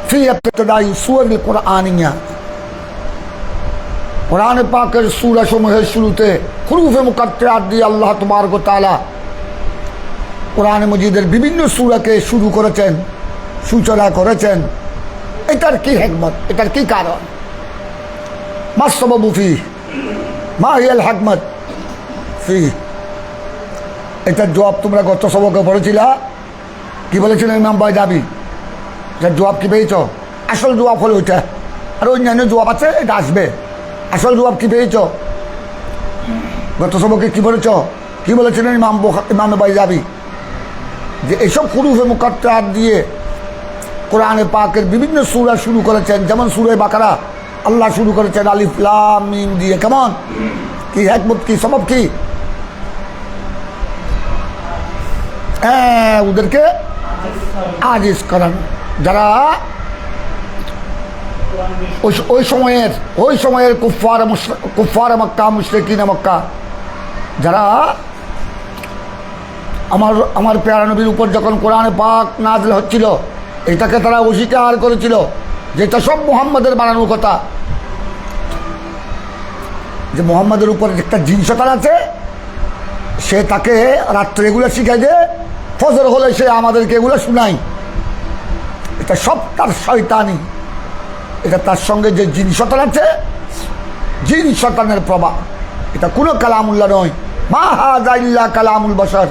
ফি ইবতিদাই সূরাতুল কুরআনিয়া, কোরআন পাকের সূরা সমূহের শুরুতে হুরুফে মুকাত্তারাত দিয়ে আল্লাহ তাবারক ওয়া তাআলা কোরআন মজিদের বিভিন্ন সূরাকে শুরু করেছেন, সূচনা করেছেন। এটার কি হিকমত, এটার কি কারণ? মা সাবাবু ফি, মা হিয়াল হিকমত ফি? এটার জবাব তোমরা গত সবকে পড়েছিলা। কি বলেছিলেন ইমাম বাইদাবি? এটার জবাব কি পেয়েছ? আসল জবাব হলো ওইটা, আর অন্যান্য জবাব আছে, এটা আসবে। আসল জবাব কি পেয়েছ? গত সবকে কি বলেছ? কি বলেছিলেন ইমাম বাইদাবি? যে এসব হুরুফে মুকাত্তারাত দিয়ে কোরআনে পাকের বিভিন্ন সূরা শুরু করেছেন। যেমন সূরা বাকারা আল্লাহ শুরু করেছেন আলিফ লাম মিম দিয়ে। কেমন? কি হিকমত, কি সবব কি? হ্যাঁ, ওদেরকে আজিজ করান, যারা ওই সময়ের কুফার মক্কা, মুশরিকিন মক্কা, যারা আমার প্যারা নবীর উপর যখন কোরআনে পাক নাযিল হচ্ছিল, এটাকে তারা অস্বীকার করেছিল যে এটা সব মুহাম্মাদের বানানোর কথা, যে মুহাম্মাদের উপর একটা জিন শয়তান আছে, সে তাকে রাত্রে এগুলো শিখাই দেয়, ফজর হলে সে আমাদেরকে এগুলো শুনায়। এটা সব তার শয়তানি, এটা তার সঙ্গে যে জিন শয়তান আছে, জিন শয়তানের প্রভাব। এটা কোনো কালামুল্লাহ নয়। মা হাযা ইল্লা কালামুল বাশার।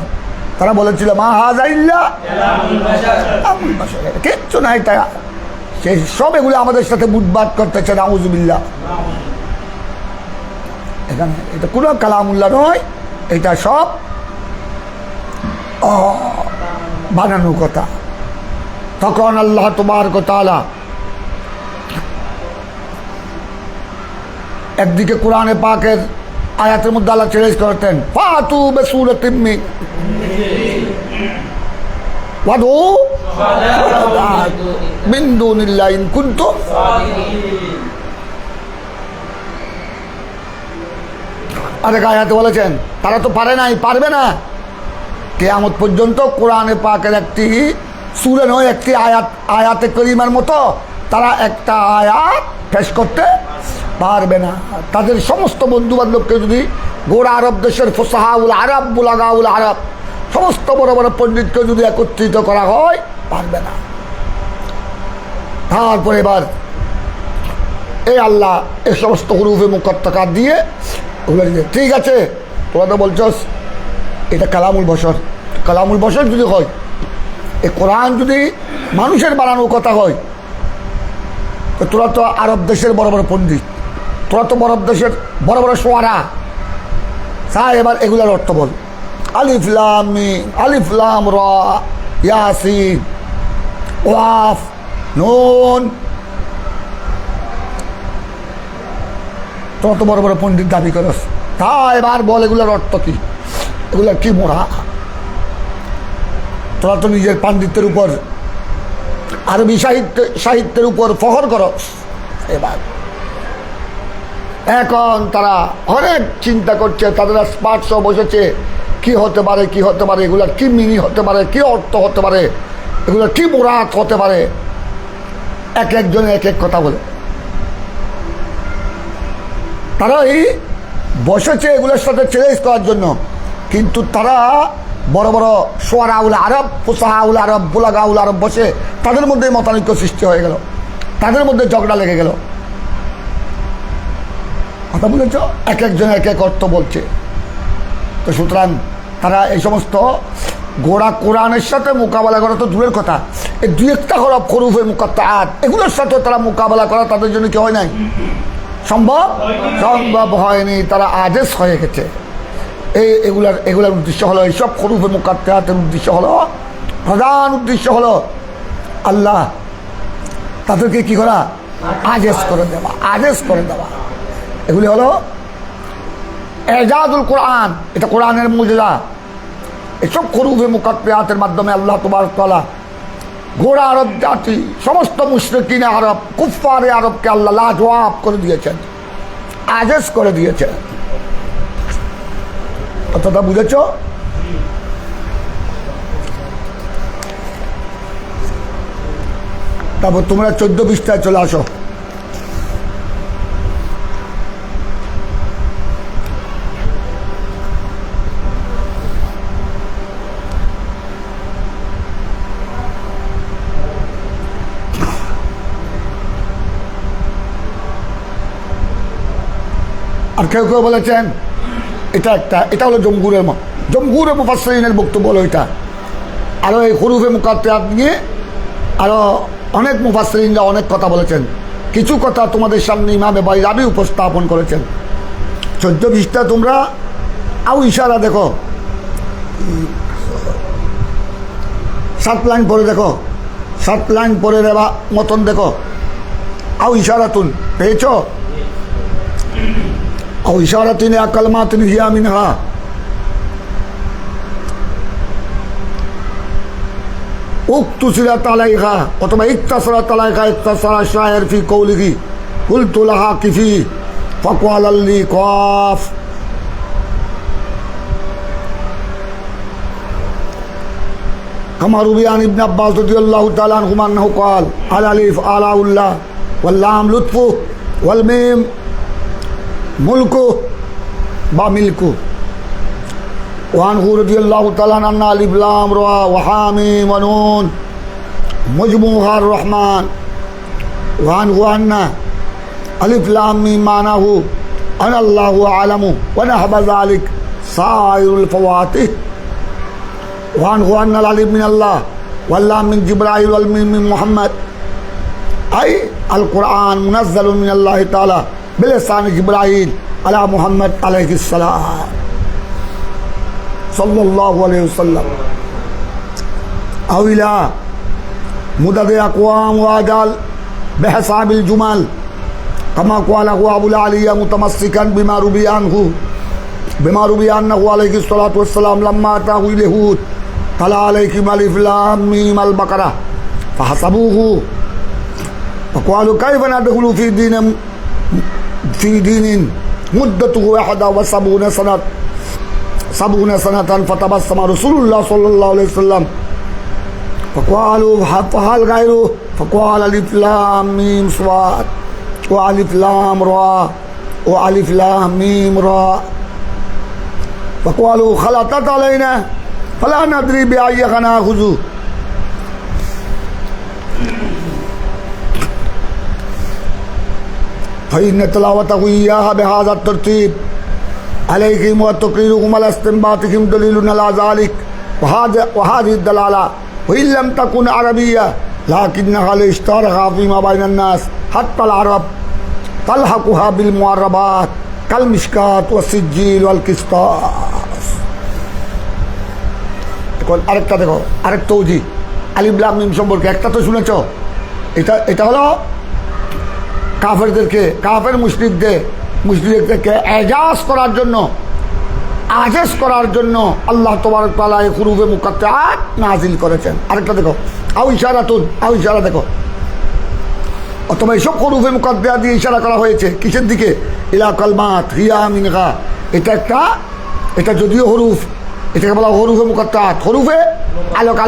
তারা বলেছিল মা হাযা ইল্লা কালামুল বাশার, কিচ্ছু না এটা। সেই সব এগুলো আমাদের সাথে মুটবাদ করতেছে, নাউযুবিল্লাহ। এখানে এটা কোনো কালামুল্লাহ নয়, এটা সব বানানোর কথা। তখন আল্লাহ তাবারক ওয়া তাআলা একদিকে কোরআনে পাকের আয়াতের মধ্যে আল্লাহ চ্যালেঞ্জ করতেন, ফাতু বিসূরাতিম মিন ওয়াদউ মিন দুনিল্লাহি ইন কুনতুম সাদিকিন। আরেক আয়াতে বলেছেন তারা তো পারে নাই, পারবে না। কিয়ামত পর্যন্ত কোরআনে পাকের একটি সূরা নয়, একটি আয়াতে করিমার মতো তারা একটা আয়াত পেশ করতে পারবে না। তাদের সমস্ত বন্ধু বান্ধবকে যদি গোড়া আরব দেশের ফুসাহাউল আরব, বুলাগাউল আরব, সমস্ত বড় বড় পণ্ডিতকে যদি একত্রিত করা হয়, পারবে না। তারপরে এবার এই আল্লাহ এই সমস্ত হুরুফে মুকাত্তারাত দিয়ে বলে দিয়ে, ঠিক আছে তোরা তো বলছস এটা কালামুল বশর। কালামুল বশর যদি হয়, এই কোরআন যদি মানুষের বানানোর কথা হয়, তো তোরা তো আরব দেশের বড় বড় পণ্ডিত, তোরা তো বড় দেশের বড় বড় শোয়ারা, এবার এগুলোর অর্থ বল। আলিফ লাম মিম, আলিফ লাম রা, ইয়াসিন, ওয়াফ, নুন। তোরা তো বড় বড় পণ্ডিত দাবি করস, এবার বল এগুলোর অর্থ কি, এগুলোর কি মোড়া? তোরা তো নিজের পাণ্ডিত্যের উপর, আরবি সাহিত্যের উপর ফখর করস। এবার এখন তারা অনেক চিন্তা করছে, তাদের স্পার্টস বসেছে, কি হতে পারে, কি হতে পারে, এগুলোর কি মিনি হতে পারে, কি অর্থ হতে পারে, এগুলোর কি মুরাদ হতে পারে। এক একজনে এক এক কথা বলে, তারাই বসেছে এগুলোর সাথে চ্যালেঞ্জ করার জন্য। কিন্তু তারা বড় বড় শোয়ারাউল আরব, ফুসাহাউল আরব, বুলাগাউল আরব বসে তাদের মধ্যে মতানৈক্য সৃষ্টি হয়ে গেল, তাদের মধ্যে ঝগড়া লেগে গেল। কথা বলেছ, এক একজন এক এক অর্থ বলছে। তো সুতরাং তারা এই সমস্ত গোড়া কোরআনের সাথে মোকাবেলা করা তো দূরের কথা, এই দুই একটা হরফ হুরুফে মুকাত্তারাত এগুলোর সাথে তারা মোকাবেলা করা তাদের জন্য কি হয় নাই? সম্ভব হয়নি। তারা আদেশ হয়ে গেছে। এগুলার উদ্দেশ্য হলো, এইসব হুরুফে মুকাত্তারাতের উদ্দেশ্য হলো, প্রধান উদ্দেশ্য হলো আল্লাহ তাদেরকে কি করা? আদেশ করে দেওয়া, আদেশ করে দেওয়া। এগুলি হলো এজাজুল কোরআন, এটা কোরআনের মুজিজা। এসব হুরুফে মুকাত্তারাতের মাধ্যমে আল্লাহ তাবারক ওয়া তাআলা গোড়া আরব জাতি, সমস্ত মুশরিকিন আরব, কুফফারে আরবকে আল্লাহ লাজওয়াব করে দিয়েছেন, আদেশ করে দিয়েছেন। কথাটা বুঝেছ? তারপর তোমরা 14 পৃষ্ঠায় চলে আসো। আর কেউ কেউ বলেছেন এটা হলো জমহুরের মুফাসসিরিনের বক্তব্য হলো এটা। আরও এই হুরুফে মুকাত্তাত নিয়ে আরও অনেক মুফাসসিরিনরা অনেক কথা বলেছেন। কিছু কথা তোমাদের সামনে ইমামে বাইরাবি উপস্থাপন করেছেন। 14 পৃষ্ঠা তোমরা আও ইশারা দেখো, 7 লাইন পরে দেখো, 7 লাইন পরে রেবা মতন দেখো। আও ইশারা তুন পেয়েছ? আও ইশারা তিন কালমাতিন হিয়া মিনহা, উক্তুসিরাত আলাইহা অথবা ইকতাসারাত আলাইহা ইকতাসারা শায়ের ফি কওলিহি কুলতু লাহা কিফি ফাকাল লি কাফ। কামা রুবি আন ইবনে আব্বাস রাদিয়াল্লাহু তাআলা আনহুমা আন্নাহু ক্বাল আল আলিফ আলাউল্লাহ ওয়াল লাম লুতফু ওয়াল মিম মুলকু বা মিলকু। وعنه رضي الله تعالى عنه أن ألف لام را وحاميم ونون مجموعها الرحمن. وعنه أن ألف لام ميم معناه أنا الله أعلم ونحب ذلك سائر الفواتح. وعنه أن الألف من الله واللام من جبرائيل والميم من محمد، أي القرآن منزل من الله تعالى بلسان جبرائيل على محمد عليه السلام सल्लल्लाहु अलैहि वसल्लम। अविला मुदद अक़वाम वाजल बेहसाबिल जुमल कमा क़ाला अबुल आलिया मुतमस्सिकन बिमा रुबी अन्नहु अलैहि सल्लतु वस्सलाम लम्मा अताहु यहूद तला अलैहिम अलिफ लाम मीम अल बकरा फहसबूहु फ़क़ालू कैफ़ नदख़ुलु फ़ी दीनिन मुद्दतुहु 71 सनतन फ़तबस्सम रसूलुल्लाह सल्लल्लाहु अलैहि वसल्लम फ़क़ालू फ़हल गैरु फ़क़ाल अलिफ लाम मीम स्वाद व अलिफ लाम रा व अलिफ लाम मीम रा फ़क़ालू ख़लतत अलैना फ़ला नदरी बिअय्यिहा नाख़ुज़ु। फ़इन्न तिलावतहु इय्याहा बिहाज़ा तरतीब अलैहिम व तक़रीरुहुम अला इस्तिंबातिहिम दलीलुन अला ज़ालिक वहाज़िहि दलाला व इन लम तकुन अरबिय्या लाकिन्नहा लिश्तारहा फ़ीमा बैनन नास हत्ता अल अरब तलहक़ुहा बिल मुअर्रबात कल मिशकात व सिज्जील वल किस्तास। এখন আরেকটা দেখো, আরেক তৌজি আলিফ লাম মিম সম্পর্কে একটা তো শুনেছো। এটা হলো কাফেরদেরকে, কাফের মুশরিকদেরকে এজাজ করার জন্য, আজেজ করার জন্য আল্লাহ তাবারক ওয়া তাআলা এই হুরুফে মুকাত্তাত নাজিল করেছেন। আরেকটা দেখো, আও ইশারা দেখো। অথবা এইসব হুরুফে মুকাত্তাত দিয়ে ইশারা করা হয়েছে কিসের দিকে? ইলা কালমাত হিয়া মিনহা। এটা যদিও হরুফ, এটাকে বলা হরুফে মুকাত্তাত, হরুফে আলোক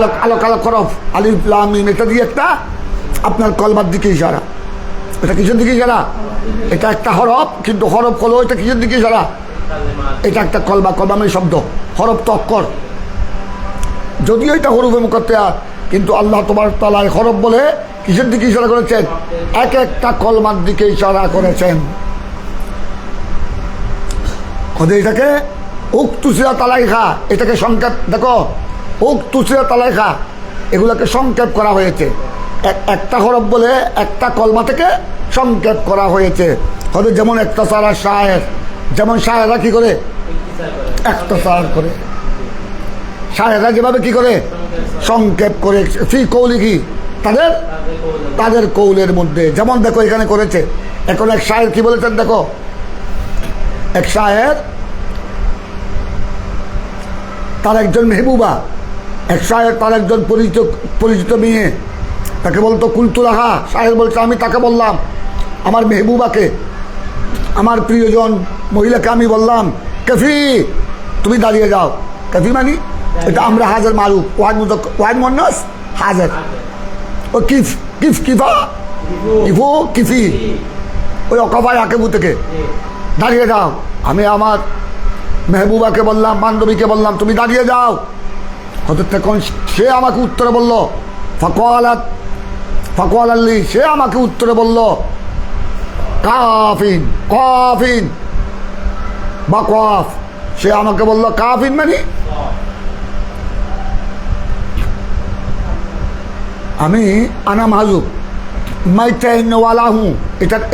হরফ আলিফ লাম মিম, এটা দিয়ে একটা আপনার কলমার দিকে ইশারা। এটা কিসের দিকে ইশারা? এটা একটা হরফ, কিন্তু হরফ হলো এটা কিসের দিকে ইশারা? এটা একটা কলমা মানে শব্দ, হরফ তো অক্ষর। যদিও এটা হরুফে মুকাত্তাত, কিন্তু আল্লাহ তাবারক ওয়া তাআলা হরফ বলে কিসের দিকে ইশারা করেছেন? এক একটা কলমার দিকে ইশারা করেছেন। এটাকে উক্তুসিরাত আলাইহা, এটাকে সংক্ষেপ দেখো, উক্তুসিরাত আলাইহা, এগুলোকে সংক্ষেপ করা হয়েছে। একটা হরফ বলে একটা কলমা থেকে সংক্ষেপ করা হয়েছে। হয়তো যেমন ইকতাসারা শায়ের, যেমন শায়েররা কি করে? ইকতাসার করে। শায়েররা যেভাবে কি করে? সংক্ষেপ করে। ফি কওলিহি, তাদের কৌলের মধ্যে। যেমন দেখো এখানে করেছে। এখন এক শায়ের কি বলেছেন দেখো, এক শায়ের তার একজন মেহবুবা, এক শায়ের তার একজন পরিচিত মেয়ে, তাকে বলতো কুলতুলাহা। শায়ের বলছে আমি তাকে বললাম, আমার মেহবুবাকে, আমার প্রিয়জন মহিলাকে আমি বললাম, কফি তুমি দাঁড়িয়ে যাও। কফি মানে এটা আমরা হাজার মারুফ, ওয়াহিদ মুন্নাস হাজার, ও কিফ কিফ কিফা কিফু কিফি ওই অকফায় আকেবু থেকে দাঁড়িয়ে যাও। আমি আমার মেহবুবাকে বললাম, বান্ধবীকে বললাম তুমি দাঁড়িয়ে যাও। তখন সে আমাকে উত্তরে বলল ফাকওয়াল আল্লি, সে আমাকে উত্তরে বলল কাফিন কাফিন বা কফ। সে আমাকে বলল কাফিন মানে আমি আনা মাহুব মাইটাইনওয়ালা হুঁ,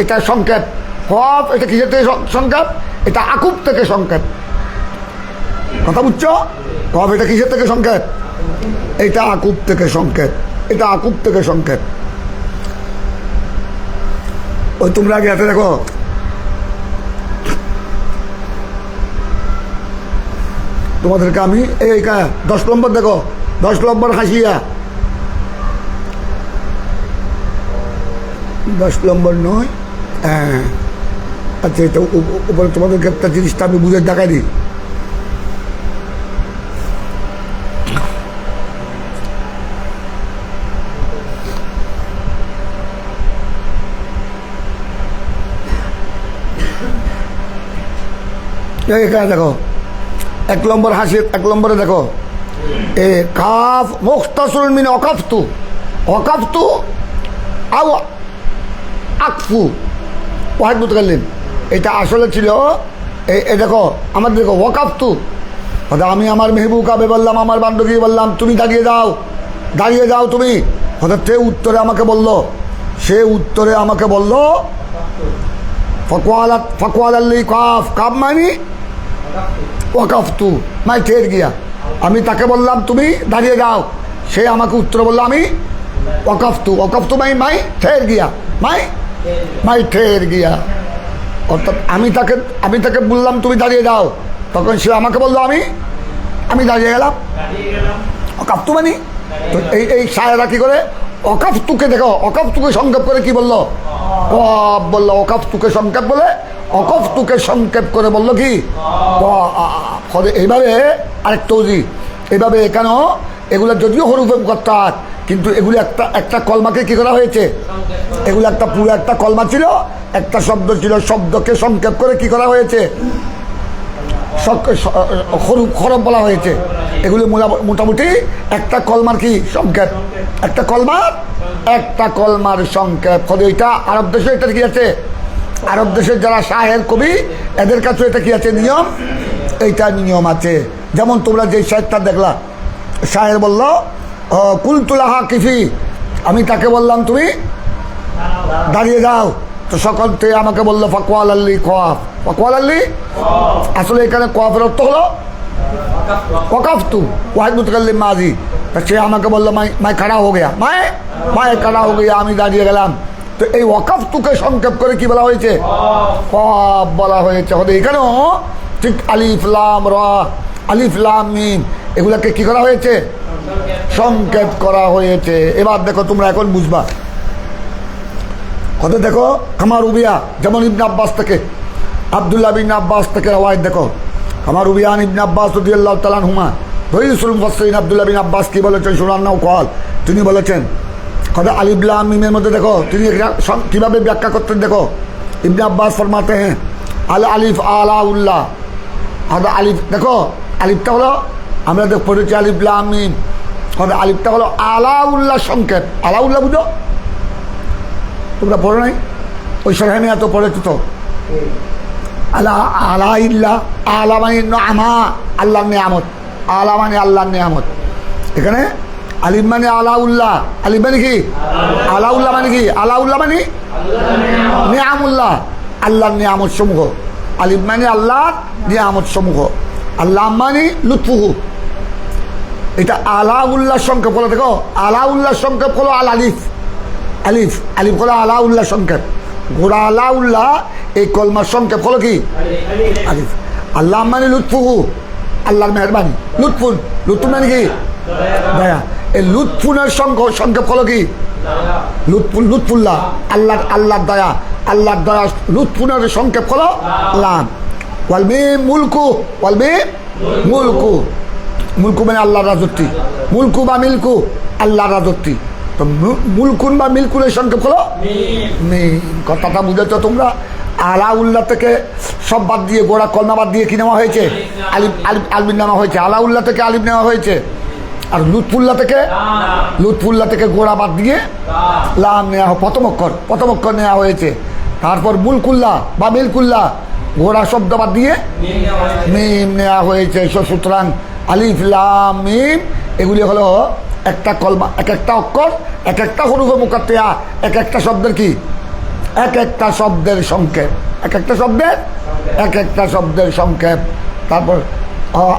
এটা সংক্ষেপ। কফ এটা কিসের থেকে সংক্ষেপ? এটা আকুব থেকে সংক্ষেপ। কথা বুঝছো? কফ এটা কিসের থেকে সংক্ষেপ? এটা আকুব থেকে সংক্ষেপ। এটা আকুব থেকে সংক্ষেপ। ওই তোমরা আগে হাতে দেখো, তোমাদেরকে আমি এই 10 নম্বর দেখো, 10 নম্বর হাসিয়া, 10 নম্বর নয়। হ্যাঁ আচ্ছা, এটা উপরে তোমাদেরকে একটা জিনিসটা আমি বুঝে দেখাই দিই। এখানে দেখো 1 নম্বর হাসিয়ত, 1 নম্বরে দেখো এ কাফ মুখতাসরুল মিন ওয়াকাফতু, ওয়াকাফতু আও আকফু ওয়াহিদ মুতাকাল্লিম। এটা আসলে ছিল এই দেখো আমাদের দেখো ওয়াকাফতু, আমি আমার মেহবুবকে বললাম, আমার বান্ধবী বললাম তুমি দাঁড়িয়ে যাও, দাঁড়িয়ে যাও তুমি। হঠাৎ সে উত্তরে আমাকে বলল, সে উত্তরে আমাকে বলল ফাকওয়াল আল্লি কাফ, কাফ মানে ওয়াকাফতু মাই ঠের গিয়া। আমি তাকে বললাম তুমি দাঁড়িয়ে যাও, সে আমাকে উত্তর বললো আমি ওয়াকাফতু, ওয়াকাফতু মাই ঠের গিয়া, মাই ঠের গিয়া। অর্থাৎ আমি তাকে বললাম তুমি দাঁড়িয়ে যাও, তখন সে আমাকে বললো আমি দাঁড়িয়ে গেলাম। ওয়াকাফতু মানে তো এই শায়েরা কি করে ওয়াকাফতুকে দেখো, ওয়াকাফতুকে সংক্ষেপ করে কি বললো? কফ বললো। ওয়াকাফতুকে সংক্ষেপ বলে ওয়াকাফতুকে সংক্ষেপ করে বললো কি? এইভাবে আরেক তৌজি, এইভাবে এখানেও এগুলো যদিও হরুফে মুকাত্তার, কিন্তু এগুলো একটা কলমাকে কি করা হয়েছে? এগুলো একটা পুরো একটা কলমা ছিল, একটা শব্দ ছিল, শব্দকে সংক্ষেপ করে কি করা হয়েছে? খরব বলা হয়েছে। এগুলি মোটামুটি একটা কলমার কি সংক্ষেপ, একটা কলমার সংক্ষেপ। ফলে এটা আরব দেশে এটা কি আছে, আরব দেশের যারা শায়ের কবি এদের কাছে এটা কি আছে নিয়ম, এইটা নিয়ম আছে। যেমন তোমরা যে শায়েরটা দেখলা, শায়ের বলল কুলতুলাহা কিফি, আমি তাকে বললাম তুমি দাঁড়িয়ে যাও, তো সকল থেকে আমাকে বললো ফাকওয়াল আল্লি কফ, ফাকওয়াল আল্লি আসলে এখানে কফের অর্থ হলো ওয়াকাফতু ওয়াহিদ মুতাকাল্লিম মাজি। তা সে আমাকে বললো মাই খাড়া হো গেয়া, মায় খাড়া হো গেয়া, আমি দাঁড়িয়ে গেলাম। তো এই ওয়াকাফতুকে সংক্ষেপ করে কি বলা হয়েছে? কফ বলা হয়েছে। হতে এখানেও ঠিক আলিফ লাম রা, আলিফ লাম মিম এগুলাকে কি করা হয়েছে? সংক্ষেপ করা হয়েছে। এবার দেখো তোমরা এখন বুঝবা। হতে দেখো কামার উবিয়া, যেমন ইবনে আব্বাস থেকে, আব্দুল্লাহ বিন আব্বাস থেকে রওয়ায়াত দেখো। কামার উবিয়ান ইবনে আব্বাস রাদিয়াল্লাহু তাআলা আনহুমা, রইসুল মুফাসসিরিন আব্দুল্লাহ বিন আব্বাস কি বলেছেন শুনান নাও কল, তিনি বলেছেন কথা আলিফ লাম মিমের মধ্যে দেখো তিনি কিভাবে ব্যাখ্যা করতেন দেখো। ইবনে আব্বাস ফরমাতে হ্যাঁ আল আলিফ আলাউল্লাহ, আলিফ দেখো আলিফটা হলো আমরা দেখ পড়েছি আলিফ লাম মিম, আলিফটা হলো আলাউল্লাহ সংক্ষেপ। আলাউল্লাহ বুঝো তোমরা পড়ো নাই? ওই সরহামে এত পড়েছো তো। আলা আলা ইল্লা, আলা মানে আমা আল্লাহর নিয়ামত, আলা মানে আল্লাহর নিয়ামত। এখানে আলিফ মানে আলাউল্লাহ, আলিফ মানে কি আলাউল্লাহ মানে কি? আলাউল্লাহ মানে নিয়ামুল্লাহ, আল্লাহর নিয়ামত সমূহ। আলিফ মানে আল্লাহর নিয়ামত সমূহ, আল্লাহ মানে লুৎফুহু। এটা আলাউল্লাহ সংক্ষেপ হলো দেখো, আলাউল্লাহ সংক্ষেপ হলো আল আলিফ, আলিফ আলিফ হলো আলাউল্লাহ সংক্ষেপ। গোড়া আলাউল্লাহ এই কলমার সংক্ষেপ হলো কি? আলিফ। আল্লাহ মানে লুৎফুহু, আল্লাহর মেহরবানি। লুৎফুন, লুৎফুন মানে কি? দয়া। এই লুৎফুনের সংক্ষেপ হলো কি? লুৎফুল্লাহ, আল্লাহর দয়া, আল্লাহর দয়া। লুৎফুনের সংক্ষেপ হলো লাম। ওয়ালমি মুলকু, ওয়ালমি মুলকু, মুলকু মানে আল্লাহর রাজত্বী, মুলকু বা মিলকু আল্লাহর রাজত্বী। তো তো মুলকুন বা মিলকুনের সংক্ষেপ হলো মিম। কথাটা বুঝেছ তোমরা? আলাউল্লাহ থেকে সব বাদ দিয়ে গোড়া কলমা বাদ দিয়ে কি নেওয়া হয়েছে? আলিফ আলিফ আলবিন নেওয়া হয়েছে। আলাউল্লাহ থেকে আলিফ নেওয়া হয়েছে। আর লুৎফুল্লাহ থেকে গোড়া বাদ দিয়ে লাম নেওয়া প্রথম অক্ষর নেওয়া হয়েছে। তারপর মুলকুল্লাহ বা মিলকুল্লাহ গোড়া শব্দ বাদ দিয়ে মিম নেওয়া হয়েছে। সুতরাং আলিফ লাম মিম এগুলি হলো একটা কলমা, এক একটা অক্ষর, এক একটা হুরুফে মুকাত্তিয়া, এক একটা শব্দের কি? এক একটা শব্দের সংক্ষেপ, এক একটা শব্দের সংক্ষেপ। তারপর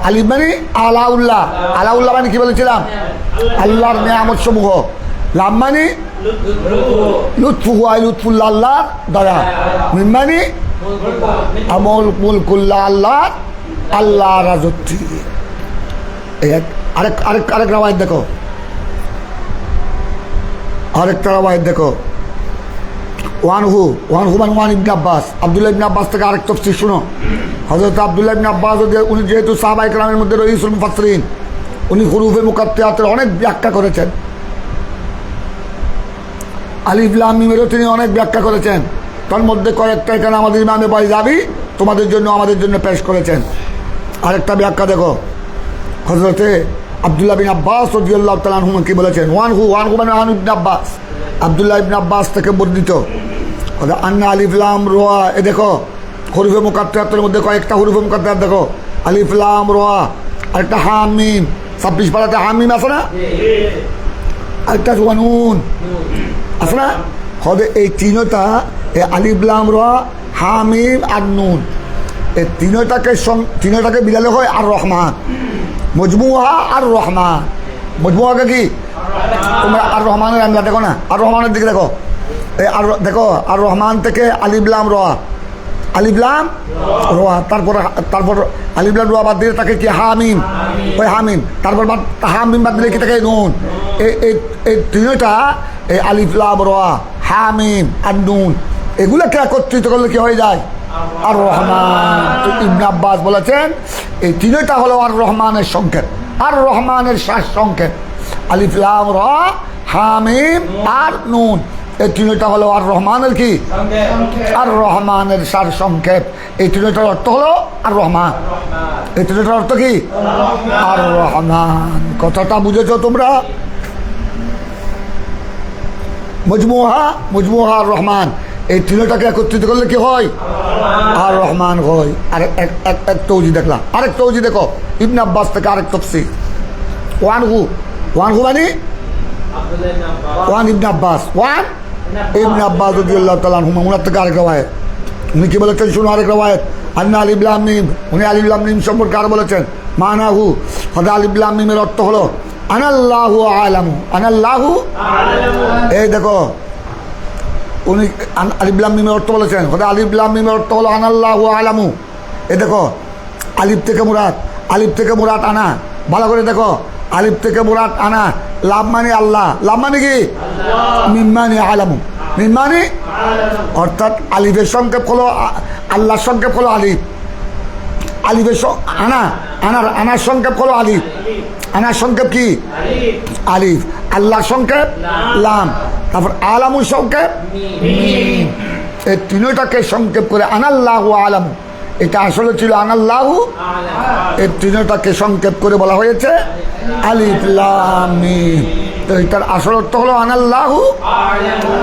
আলিফ মানে আলাউল্লাহ, আলাউল্লাহ মানে কি বলেছিলাম? আল্লাহর নেয়ামত সমূহ। লাম মানে লুৎফুহু আই লুৎফুল্লাহ, আল্লাহর দয়া। মিম মানে আমল মুলকুল্লাহ, আল্লাহ রাজত্ব। আরেক রাওয়ায়াত দেখো, আরেকটা রাওয়ায়াত দেখো। ওয়ানহু মানে ওয়ান ইবনে আব্বাস, আব্দুল্লাহ ইবনে আব্বাস থেকে আরেক তাফসীর শুনো। হযরত আব্দুল্লাহ ইবনে আব্বাস উনি যেহেতু সাহাবায়ে কেরামের মধ্যে রইসুল মুফাসসিরিন, উনি হুরুফে মুকাত্তিয়াতের অনেক ব্যাখ্যা করেছেন। আলিফ লাম মিমেরও তিনি অনেক ব্যাখ্যা করেছেন। তার মধ্যে কয়েকটা এখানে আমাদের ইমামে বাইজাবি তোমাদের জন্য আমাদের জন্য পেশ করেছেন। আরেকটা ব্যাখ্যা দেখো, হযরতে আব্দুল্লাহ বিন আব্বাস রাদিয়াল্লাহু তাআলা আনহু কি বলেছেন? ওয়ানহু মানে ওয়ান ইবনে আব্বাস, আব্দুল্লাহ ইবনে আব্বাস থেকে বর্ণিত। আন্না আলিফ লাম রোয়া, এ দেখো হুরুফে মুকাত্তিয়াতের মধ্যে কয়েকটা হুরুফে মুকাত্তিয়াত দেখো, আলিফ লাম রোয়া, আরেকটা হাম মিম, 26 পারাতে হাম মিম আছে না? আরেকটা নুন আছে না? হবে এই তিনটা, আলিফ লাম রোয়া, হাম মিম আর নুন, এই তিনটাকে মিলালে হয় আর রহমান। মজমুহা আর রহমান, মজমুহাকে কি তোমরা আর রহমানের আমলা দেখো না? আর রহমানের দিকে দেখো, এই আর দেখো আর রহমান থেকে আলিফ লাম রোয়া, আলিফ লাম রোয়া, তারপর আলিফ লাম রোয়া বাদ দিলে তাকে কি হামিম, ওই হামিম, তারপর হামিম বাদ দিলে কি তাকে নুন। এই তিনটা, এই আলিফ লাম রোয়া, হামিম আর নুন, এগুলোকে একত্রিত করলে কি হয়ে যায়? আর রহমান। ইবনে আব্বাস বলেছেন এই তিনটা হলো আর রহমানের সংকেত, আর রহমানের শ্বাস সংকেত। আলিফ লাম র, হামিম আর নুন, এই তিনটা হলো আর রহমানের কি? আর রহমানের সার সংক্ষেপ। এই তিনটার অর্থ হলো আর রহমান। এই তিনটার অর্থ কি? আর রহমান। কথাটা বুঝেছো তোমরা? মজমুহা আর রহমান, এই তিনটাকে একত্রিত করলে কি হয়? আর রহমান হয়। আর এক তৌজি দেখলাম, আরেক তৌজি দেখো ইবনে আব্বাস থেকে আরেক তাফসীর। ওয়ানহু মানে ওয়ান ইবনে আব্বাস, ওয়ান ইবনে আব্বাস রাদিয়াল্লাহু তাআলা আনহু, ওনার থেকে আরেক রাওয়ায়াত। উনি কি বলেছেন শুনো আরেক রাওয়ায়াত। আন্না আলিফ লাম মিম, উনি আলিফ লাম মিম সম্পর্কে আর বলেছেন মানাহু, আলিফ লাম মিমের অর্থ হলো আনাল্লাহু আলামু, আনাল্লাহু। এই দেখো উনি আলিফ লাম মিমের অর্থ বলেছেন, আলিফ লাম মিমের অর্থ হলো আনাল্লাহু আলামু। এই দেখো আলিফ থেকে মুরাদ আনা, ভালো করে দেখো, আলিফ থেকে মুরাদ আনা, লাম মানে আল্লাহ, লাম মানে কি? মিম মানে আলামু, মিম মানে অর্থাৎ আলিফের সংক্ষেপ হলো আল্লাহর সংক্ষেপ হলো আলিফ, আলিফের আনার সংক্ষেপ হলো আলিফ, আনার সংক্ষেপ কি? আলিফ, আল্লাহর সংক্ষেপ লাম, তারপর আলামুর সংক্ষেপ মিম। এই তিনটাকে সংক্ষেপ করে আনাল্লাহু আলামু, এটা আসলে ছিল আনাল্লাহু, এই তিনটাকে সংক্ষেপ করে বলা হয়েছে আলিফ লাম মিম। তো এটার আসল অর্থ হলো আনাল্লাহু,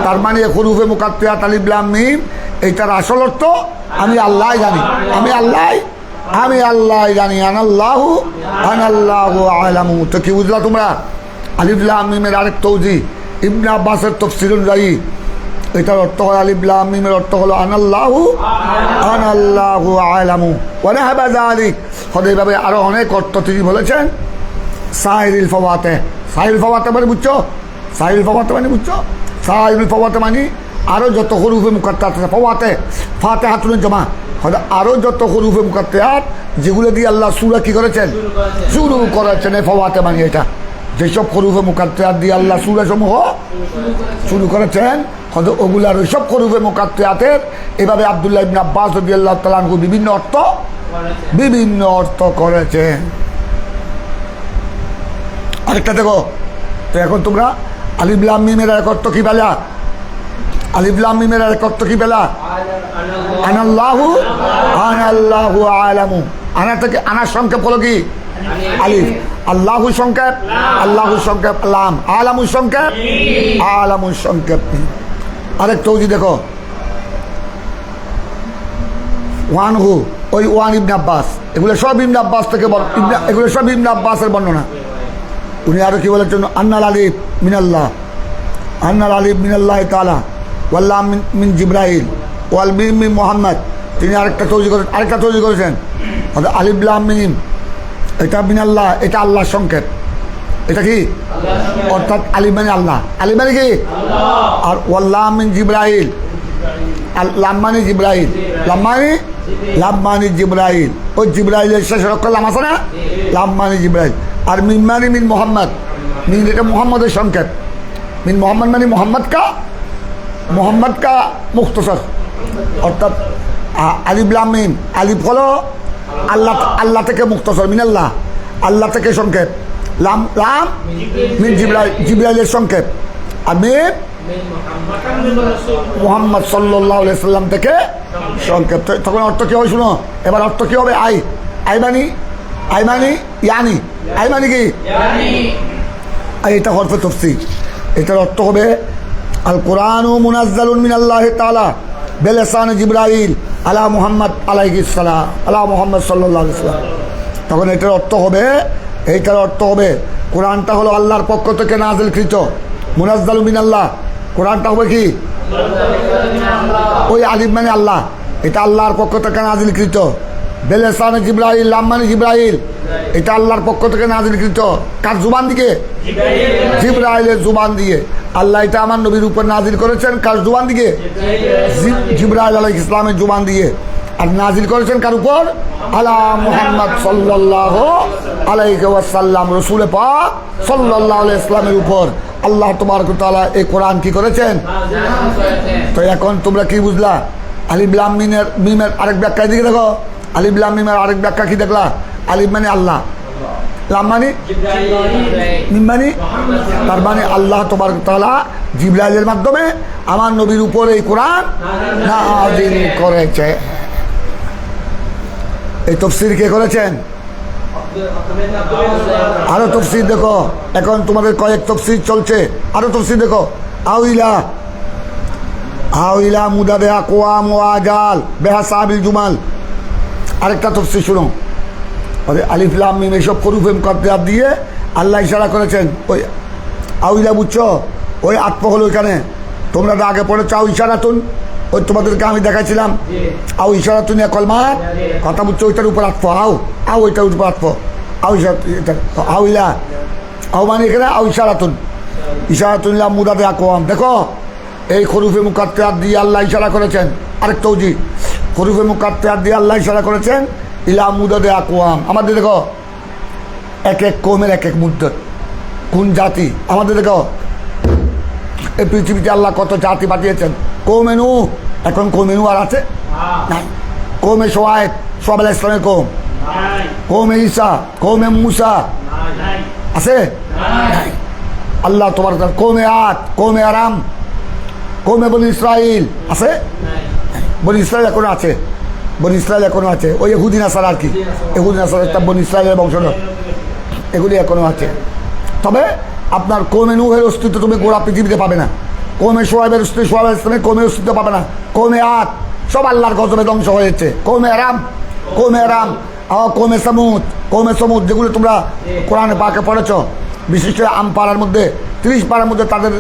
তার মানে হুরুফে মুকাত্তিয়াত আলিফ লাম মিম, এইটার আসল অর্থ আমি আল্লাহ জানি, আমি আল্লাহ জানি, আনাল্লাহু আলামু। তো কি বুঝলা তোমরা? আলিফ লাম মিমের আরেক তৌজি ইবনে আব্বাসের তাফসীর অনুযায়ী এটার অর্থ হয় আলিফ লাম মিমের অর্থ হলো আনাল্লাহু আলামু ওয়া নাহবা যালিক। এইভাবে আরো অনেক অর্থ তিনি বলেছেন। সাইরুল ফাওয়াতে, সাইরুল ফাওয়াতে মানে বুঝছো? সাইরুল ফাওয়াতে মানে বুঝছো? সাইরুল ফাওয়াতে মানে আরো যত হুরুফে মুকাত্তাত আছে, ফাওয়াতে ফাতিহাতুল জামা, আরো যত হুরুফে মুকাত্তাত যেগুলো দিয়ে আল্লাহ সূরা কি করেছেন? শুরু করেছেন। এই ফাওয়াতে মানে এটা যেসব হুরুফে মুকাত্তাত দিয়ে আল্লাহ সূরা সমূহ শুরু করেছেন, হয়তো ওগুলার ওইসব হুরুফে মুকাত্তাতের এভাবে আব্দুল্লাহ ইবনে আব্বাস রাদিয়াল্লাহু তাআলা আনহু বিভিন্ন অর্থ করেছেন। আরেকটা দেখো, তো এখন তোমরা আলিফ লাম মিমের এক অর্থ কি বেলা? আলিফ লাম মিমের এক অর্থ কি বেলা? আনাল্লাহু আনাল্লাহু আলামু। আনা থেকে আনার সংক্ষেপ হলো কি? আলিফ। আল্লাহু সংক্ষেপ, আল্লাহু সংক্ষেপ লাম, আলামু সংক্ষেপ, আলামু সংক্ষেপ। আরেক তৌজি দেখো, ওয়ানহু, ওই ওয়ান ইবনে আব্বাস, এগুলো সব ইবনে আব্বাস থেকে, এগুলো সব ইবনে আব্বাসের বর্ণনা। উনি আরো কি বলেছেন? আন্নাল আলিফ মিনাল্লাহ, আন্নাল আলিফ মিনাল্লাহ তাআলা ওয়াল্লাম মিন জিব্রাইল ওয়াল মিম মিন মুহাম্মদ। তিনি আরেকটা তৈরি করেছেন আলিফ লাম মিম, এটা মিনাল্লাহ, এটা আল্লাহর সংকেত। এটা কি? অর্থাৎ আলিফ মানে আল্লাহ, আলিফ মানে কি? আর ওয়াল্লাম মিন জিব্রাইল, লাম মানে জিব্রাইল, লাম মানে জিব্রাইল, ওই জিব্রাইলের শেষের অক্ষর লাম আছে না? লাম মানে জিব্রাইল। আর মিন মানে মিন মোহাম্মদ, মিন এটা মোহাম্মদের সংকেত। মিন মোহাম্মদ মানে মোহাম্মদ কা মুখতসর, অর্থাৎ আলিফ লাম মিম, আলিফ হলো আল্লাহ, আল্লাহ থেকে মুখতসর, মিনাল্লাহ আল্লাহ থেকে সংকেত, লাম মিন জিব্রাইলের সংকেত, আর মিম মুহাম্মদ সাল্লাল্লাহু আলাইহি সাল্লাম থেকে সংকেত। তখন অর্থ কি হবে শুনো, এবার অর্থ কি হবে? আই মানি ইয়ানি, আই মানি কি? এটা হরফে তাফসীর। এটার অর্থ হবে আল কোরআনু মুনাজ্জালুন মিনাল্লাহি তাআলা বিলিসানি জিবরাইল আলা মুহাম্মদ আলাইহিস সালাম, আলা মুহাম্মদ সাল্লাল্লাহু আলাইহি সাল্লাম। তখন এটার অর্থ হবে কোরআনটা হলো আল্লাহর পক্ষ থেকে নাযিলকৃত, মুনাজ্জালু মিনাল্লাহ, কোরআনটা হবে কি? ওই আলিফ মানে আল্লাহ, এটা আল্লাহর পক্ষ থেকে নাযিলকৃত। বিলিসানি জিবরাইল, লাম মানে জিবরাইল, এটা আল্লাহর পক্ষ থেকে নাযিলকৃত। কার জুবান দিকে? জিবরাইলের জুবান দিয়ে। আল্লাহ এটা আমার নবীর উপর নাজিল করেছেন কার জুবান দিকে? জিবরাইল আলাইহিস সালামের জুবান দিয়ে। আর নাজিল করেছেন কার উপর? আলা মুহাম্মদ সাল্লাল্লাহু আলাইহি ওয়াসাল্লাম, রাসূল পাক সাল্লাল্লাহু আলাইহি ওয়াসাল্লামের উপর আল্লাহ তাবারক ওয়া তাআলা এই কোরআন কি করেছেন? তো এখন তোমরা কি বুঝলা? আলিফ লাম মিমের আরেক ব্যাখ্যা দিকে দেখো। আলিফ লাম মিমের আরেক ব্যাখ্যা কি দেখলা? আলিফ মানে আল্লাহ, লাম মানে মিম মানে, তার মানে আল্লাহ তাবারক ওয়া তাআলা জিবরাইলের মাধ্যমে আমার নবীর উপর এই কোরআন নাযিল করেছে। এই তাফসীর কে করেছেন? আরো তাফসীর দেখো, এখন তোমাদের কয়েক তাফসীর চলছে, আরো তাফসীর দেখো। আউইলা মুদাদে আকওয়াম ওয়া আজাল বিহাসাবিল জুমাল। আরেকটা তাফসীর শুনো, আলিফ লাম মিম এইসব হরফে মুকাদ্দারাত দিয়ে আল্লাহ ইশারা করেছেন। ওই আউইলা বুঝছো? ওই আত্ম হলো এখানে, তোমরা আগে পড়েছো আউ ইশারাতুন, ওই তোমাদেরকে আমি দেখাইছিলাম আউ ইশারাতুন ইয়া কলমাত, কথা বুঝছো? ওইটার উপর আত্ম, আউ ওইটার উপর আত্ম, আউ আউইলা, আউ মানে এখানে আউ ইশারাতুন ইলা মুদাদে আকওয়াম। দেখো এই হরফে মুকাদ্দারাত দিয়ে আল্লাহ ইশারা করেছেন। আরেক তৌজি, হরফে মুকাদ্দারাত দিয়ে আল্লাহ ইশারা করেছেন ইলা মুদাদে আকওয়াম। আমাদের দেখো এক এক কওমের এক এক মুদ্দত, কোন জাতি। আমাদের দেখো এই পৃথিবীতে আল্লাহ কত জাতি পাঠিয়েছেন। কওমে নূহ, এখন কওমে নূহ আর আছে? নাই। কওমে শুআয়ব, শুআয়ব আলাইহিস সালামের কওম। কওমে ঈসা, কওমে মূসা আছে? নাই। আল্লাহ তোমার কওমে আদ, কওমে আরাম, কওমে বনি ইসরাইল আছে? বনি ইসরাইল এখনো আছে, বনি ইসরাইল এখনো আছে। ওই ইহুদি নাসারা আর কি, ইহুদি নাসারা একটা বনি ইসরাইলের বংশধর, এগুলি এখনো আছে। তবে আপনার কওমে নূহের অস্তিত্ব তুমি গোড়া পৃথিবীতে পাবে না। কওমে শুআয়বের অস্তিত্ব, শুআয়ব আলাইহিস সালামের কওমের অস্তিত্ব পাবে না। কওমে আদ সব আল্লাহর গজবে ধ্বংস হয়েছে। কওমে আরাম, কওমে সমুদ যেগুলো তোমরা কোরআনে পাকে পড়েছ, বিশেষ করে আম পাড়ার মধ্যে 30 পাড়ার মধ্যে তাদের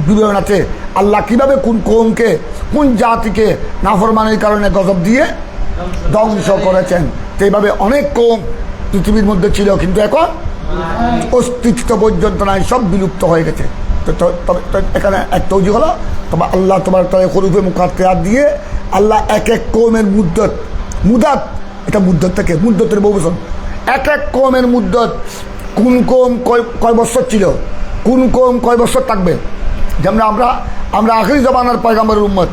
বিবরণ আছে আল্লাহ কিভাবে কোন কওমকে, কোন জাতিকে নাফরমানির কারণে গজব দিয়ে ধ্বংস করেছেন। তো এইভাবে অনেক কওম পৃথিবীর মধ্যে ছিল, কিন্তু এখন অস্তিত্ব পর্যন্ত নাই, সব বিলুপ্ত হয়ে গেছে। তো এখানে এক তৌজি হলো, তবে আল্লাহ তোমার হরফে মুকাদ্দারাত দিয়ে আল্লাহ এক এক কওমের মুদাত, এটা মুদ্দত থেকে, মুদ্দতের বহুবচন, এক এক কওমের মুদ্দত, কোন কওম কয় বছর ছিল, কোন কওম কয় বছর থাকবে। যেমন আমরা আখিরি জামানার পয়গম্বরের উম্মত,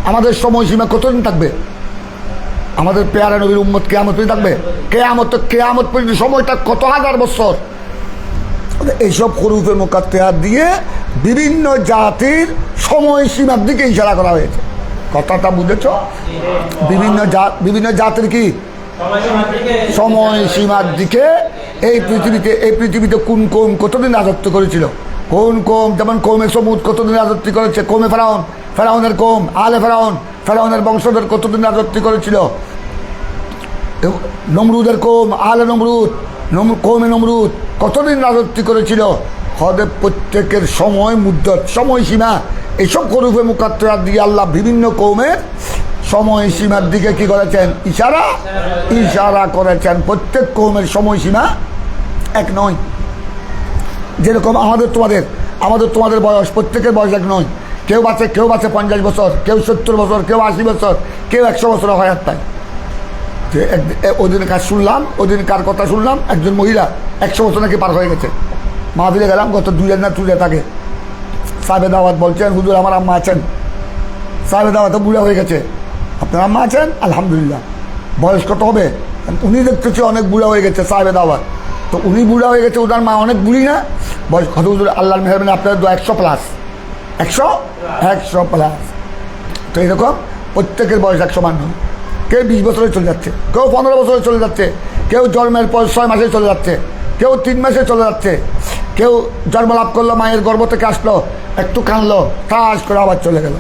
আমাদের সময়সীমা কতদিন থাকবে? আমাদের পেয়ারা নবীর উম্মত কিয়ামত পর্যন্ত থাকবে। কেয়ামত পর্যন্ত সময়টা কত হাজার বছর, এইসব হরুফে মুকাত্তারাত দিয়ে বিভিন্ন জাতির সময়সীমার দিকে ইশারা করা হয়েছে। কথাটা বুঝেছ? বিভিন্ন জাতির কি সময়সীমার দিকে। এই পৃথিবীতে কোন কৌম কতদিন রাজত্ব করেছিল, কোন কৌম, যেমন কৌমে সমুদ কতদিন রাজত্ব করেছে, কৌমে ফেরাউনের কৌম, আলে ফেরাউনের বংশধর কতদিন রাজত্ব করেছিল, নমরুদের কৌম, আলে কৌমে নমরুদ কতদিন রাজত্ব করেছিল। হদে প্রত্যেকের সময় মুদ্দত, সময়সীমা, এইসব হরুফে মুকাত্তারাত দিয়ে আল্লাহ বিভিন্ন কৌমের সময়সীমার দিকে কি করেছেন? ইশারা করেছেন। প্রত্যেক কৌমের সময়সীমা এক নয়। যেরকম আমাদের তোমাদের বয়স, প্রত্যেকের বয়স এক নয়। কেউ বাঁচে 50 বছর, কেউ 70 বছর, কেউ 80 বছর, কেউ 100 বছর হয়াত পায়। ওদিন কার কথা শুনলাম, একজন মহিলা 100 বছর নাকি পার হয়ে গেছে। মাহফিলে গেলাম, গত 2 না 2 থাকে। সাহেবে দাওয়াত বলছেন, হুজুর আমার আম্মা আছেন। সাহেবে দাওয়াত বুড়া হয়ে গেছে। আপনার আম্মা আছেন? আলহামদুলিল্লাহ। বয়স কত হবে? উনি দেখতেছে অনেক বুড়া হয়ে গেছে সাহেবে দাওয়াত। তো উনি বুড়া হয়ে গেছে, ওনার মা অনেক বুড়ি না? বয়স কত হুজুর? আল্লাহর মেহরবানি আপনার 100 প্লাস। 100 প্লাস। তো এরকম প্রত্যেকের বয়স 100 মান নয়। কেউ 20 বছরে চলে যাচ্ছে, কেউ 15 বছরে চলে যাচ্ছে, কেউ জন্মের পর 6 মাসে চলে যাচ্ছে, কেউ 3 মাসে চলে যাচ্ছে, কেউ জন্ম লাভ করলো, মায়ের গর্ভ থেকে আসলো, একটু কানলো, ঠাস করে আবার চলে গেল।